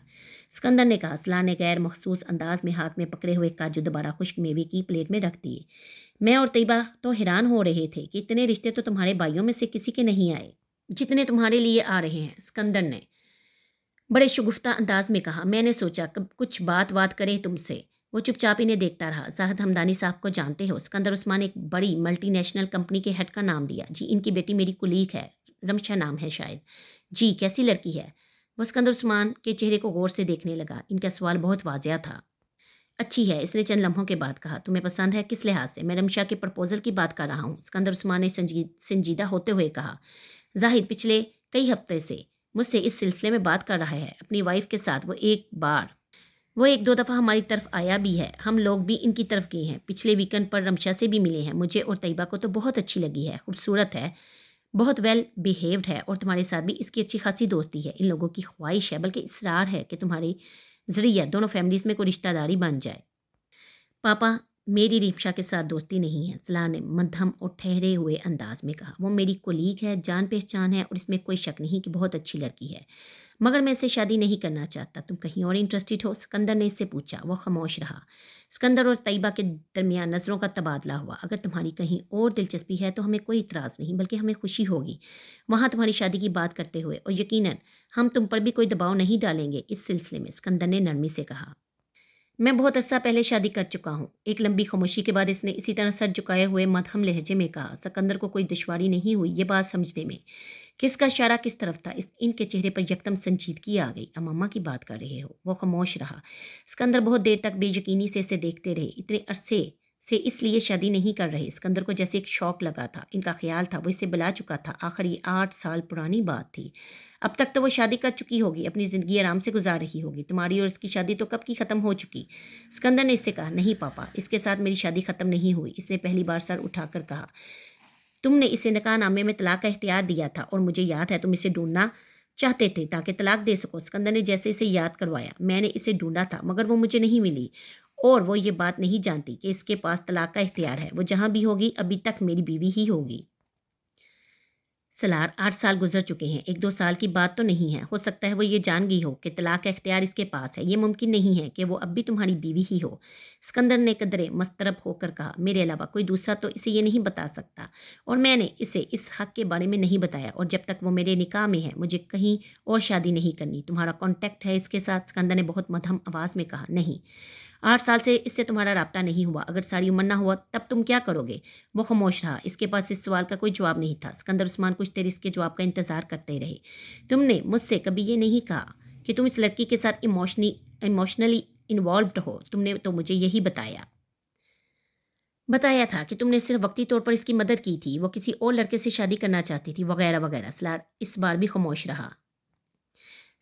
سکندر نے کہا۔ سلار نے غیر مخصوص انداز میں ہاتھ میں پکڑے ہوئے کاجو دوبارہ خشک میوے کی پلیٹ میں رکھ دیے۔ میں اور طیبہ تو حیران ہو رہے تھے کہ اتنے رشتے تو تمہارے بھائیوں میں سے کسی کے نہیں آئے جتنے تمہارے لیے آ رہے ہیں، سکندر نے بڑے شگفتہ انداز میں کہا۔ میں نے سوچا کچھ بات کرے تم سے۔ وہ چپ چاپ انہیں دیکھتا رہا۔ زاہد ہمدانی صاحب کو جانتے ہو؟ سکندر عثمان ایک بڑی ملٹی نیشنل کمپنی کے ہیڈ کا نام لیا۔ جی، ان کی بیٹی میری کولیگ ہے، رمشا نام ہے شاید۔ جی، کیسی لڑکی ہے؟ وہ سکندر عثمان کے چہرے کو غور سے دیکھنے لگا۔ ان کا سوال بہت واضح تھا۔ اچھی ہے، اس نے چند لمحوں کے بعد کہا۔ تمہیں پسند ہے؟ کس لحاظ سے؟ میں رمشا کے پرپوزل کی بات کر رہا ہوں، سکندر عثمان نے سنجیدہ ہوتے ہوئے کہا۔ زاہد پچھلے کئی ہفتے سے مجھ سے اس سلسلے میں بات کر رہا ہے۔ اپنی وائف کے ساتھ وہ ایک دو دفعہ ہماری طرف آیا بھی ہے۔ ہم لوگ بھی ان کی طرف گئے ہیں۔ پچھلے ویکنڈ پر رمشا سے بھی ملے ہیں۔ مجھے اور طیبہ کو تو بہت اچھی لگی ہے، خوبصورت ہے، بہت ویل بیہیوڈ ہے، اور تمہارے ساتھ بھی اس کی اچھی خاصی دوستی ہے۔ ان لوگوں کی خواہش ہے، بلکہ اصرار ہے کہ تمہارے ذریعہ دونوں فیملیز میں کوئی رشتہ داری بن جائے۔ پاپا، میری رمشا کے ساتھ دوستی نہیں ہے، سلار نے مدھم اور ٹھہرے ہوئے انداز میں کہا۔ وہ میری کولیگ ہے، جان پہچان ہے، اور اس میں کوئی شک نہیں کہ بہت اچھی لڑکی ہے، مگر میں اسے شادی نہیں کرنا چاہتا۔ تم کہیں اور انٹرسٹڈ ہو؟ سکندر نے اس سے پوچھا۔ وہ خاموش رہا۔ سکندر اور طیبہ کے درمیان نظروں کا تبادلہ ہوا۔ اگر تمہاری کہیں اور دلچسپی ہے تو ہمیں کوئی اعتراض نہیں، بلکہ ہمیں خوشی ہوگی وہاں تمہاری شادی کی بات کرتے ہوئے، اور یقیناً ہم تم پر بھی کوئی دباؤ نہیں ڈالیں گے اس سلسلے میں، سکندر نے نرمی سے کہا۔ میں بہت عرصہ پہلے شادی کر چکا ہوں۔ ایک لمبی خاموشی کے بعد اس نے اسی طرح سر جھکائے ہوئے مدھم لہجے میں کہا۔ سکندر کو کوئی دشواری نہیں ہوئی یہ بات سمجھنے میں کہ اس کا اشارہ کس طرف تھا۔ ان کے چہرے پر یکدم سنجیدگی آ گئی۔ اماما کی بات کر رہے ہو؟ وہ خاموش رہا۔ سکندر بہت دیر تک بے یقینی سے اسے دیکھتے رہے۔ اتنے عرصے سے اس لیے شادی نہیں کر رہے؟ سکندر کو جیسے ایک شوق لگا تھا۔ ان کا خیال تھا وہ اسے بلا چکا تھا، آخر یہ 8 سال پرانی بات تھی۔ اب تک تو وہ شادی کر چکی ہوگی، اپنی زندگی آرام سے گزار رہی ہوگی۔ تمہاری اور اس کی شادی تو کب کی ختم ہو چکی؟ سکندر نے اس سے کہا۔ نہیں پاپا، اس کے ساتھ میری شادی ختم نہیں ہوئی، اس نے پہلی بار سر اٹھا کر کہا۔ تم نے اسے نکاح نامے میں طلاق کا اختیار دیا تھا، اور مجھے یاد ہے تم اسے ڈھونڈنا چاہتے تھے تاکہ طلاق دے سکو۔ سکندر نے جیسے اسے یاد کروایا۔ میں نے اسے ڈھونڈا تھا، مگر وہ مجھے نہیں ملی، اور وہ یہ بات نہیں جانتی کہ اس کے پاس طلاق کا اختیار ہے۔ وہ جہاں بھی ہوگی ابھی تک میری بیوی ہی ہوگی۔ سلار، 8 سال گزر چکے ہیں، 1-2 سال کی بات تو نہیں ہے۔ ہو سکتا ہے وہ یہ جان گئی ہو کہ طلاق کا اختیار اس کے پاس ہے، یہ ممکن نہیں ہے کہ وہ اب بھی تمہاری بیوی ہی ہو۔ سکندر نے قدرے مضطرب ہو کر کہا۔ میرے علاوہ کوئی دوسرا تو اسے یہ نہیں بتا سکتا، اور میں نے اسے اس حق کے بارے میں نہیں بتایا، اور جب تک وہ میرے نکاح میں ہے مجھے کہیں اور شادی نہیں کرنی۔ تمہارا کانٹیکٹ ہے اس کے ساتھ؟ سکندر نے بہت مدھم آواز میں کہا۔ نہیں، 8 سال سے اس سے تمہارا رابطہ نہیں ہوا۔ اگر ساری عمر نہ ہوا تب تم کیا کرو گے؟ وہ خاموش رہا۔ اس کے پاس اس سوال کا کوئی جواب نہیں تھا۔ سکندر عثمان کچھ دیر اس کے جواب کا انتظار کرتے رہے۔ تم نے مجھ سے کبھی یہ نہیں کہا کہ تم اس لڑکی کے ساتھ ایموشنلی انوالوڈ ہو۔ تم نے تو مجھے یہی بتایا تھا کہ تم نے صرف وقتی طور پر اس کی مدد کی تھی، وہ کسی اور لڑکے سے شادی کرنا چاہتی تھی، وغیرہ وغیرہ۔ سلار اس بار بھی خاموش رہا۔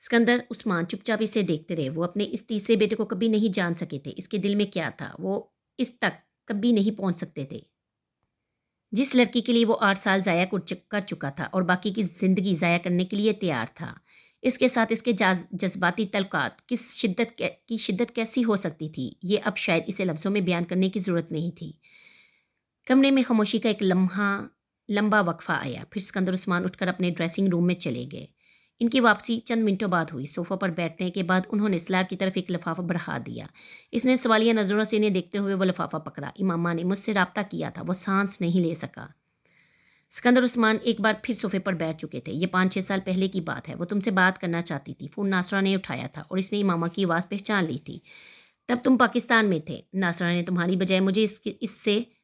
سکندر عثمان چپ چاپ اسے دیکھتے رہے۔ وہ اپنے اس تیسرے بیٹے کو کبھی نہیں جان سکے تھے، اس کے دل میں کیا تھا وہ اس تک کبھی نہیں پہنچ سکتے تھے۔ جس لڑکی کے لیے وہ 8 سال ضائع کر چکا تھا اور باقی کی زندگی ضائع کرنے کے لیے تیار تھا، اس کے ساتھ اس کے جذباتی تعلقات کی شدت کیسی ہو سکتی تھی، یہ اب شاید اسے لفظوں میں بیان کرنے کی ضرورت نہیں تھی۔ کمرے میں خاموشی کا ایک لمبا وقفہ آیا، پھر سکندر عثمان اٹھ کر اپنے ڈریسنگ روم میں چلے گئے۔ ان کی واپسی چند منٹوں بعد ہوئی۔ صوفہ پر بیٹھنے کے بعد انہوں نے سلار کی طرف ایک لفافہ بڑھا دیا۔ اس نے سوالیہ نظروں سے انہیں دیکھتے ہوئے وہ لفافہ پکڑا۔ امامہ نے مجھ سے رابطہ کیا تھا، وہ سانس نہیں لے سکا۔ سکندر عثمان ایک بار پھر صوفے پر بیٹھ چکے تھے۔ یہ 5-6 سال پہلے کی بات ہے، وہ تم سے بات کرنا چاہتی تھی۔ فون ناصرہ نے اٹھایا تھا اور اس نے امامہ کی آواز پہچان لی تھی۔ تب تم پاکستان میں تھے، ناصرہ نے تمہاری بجائے مجھے اس سے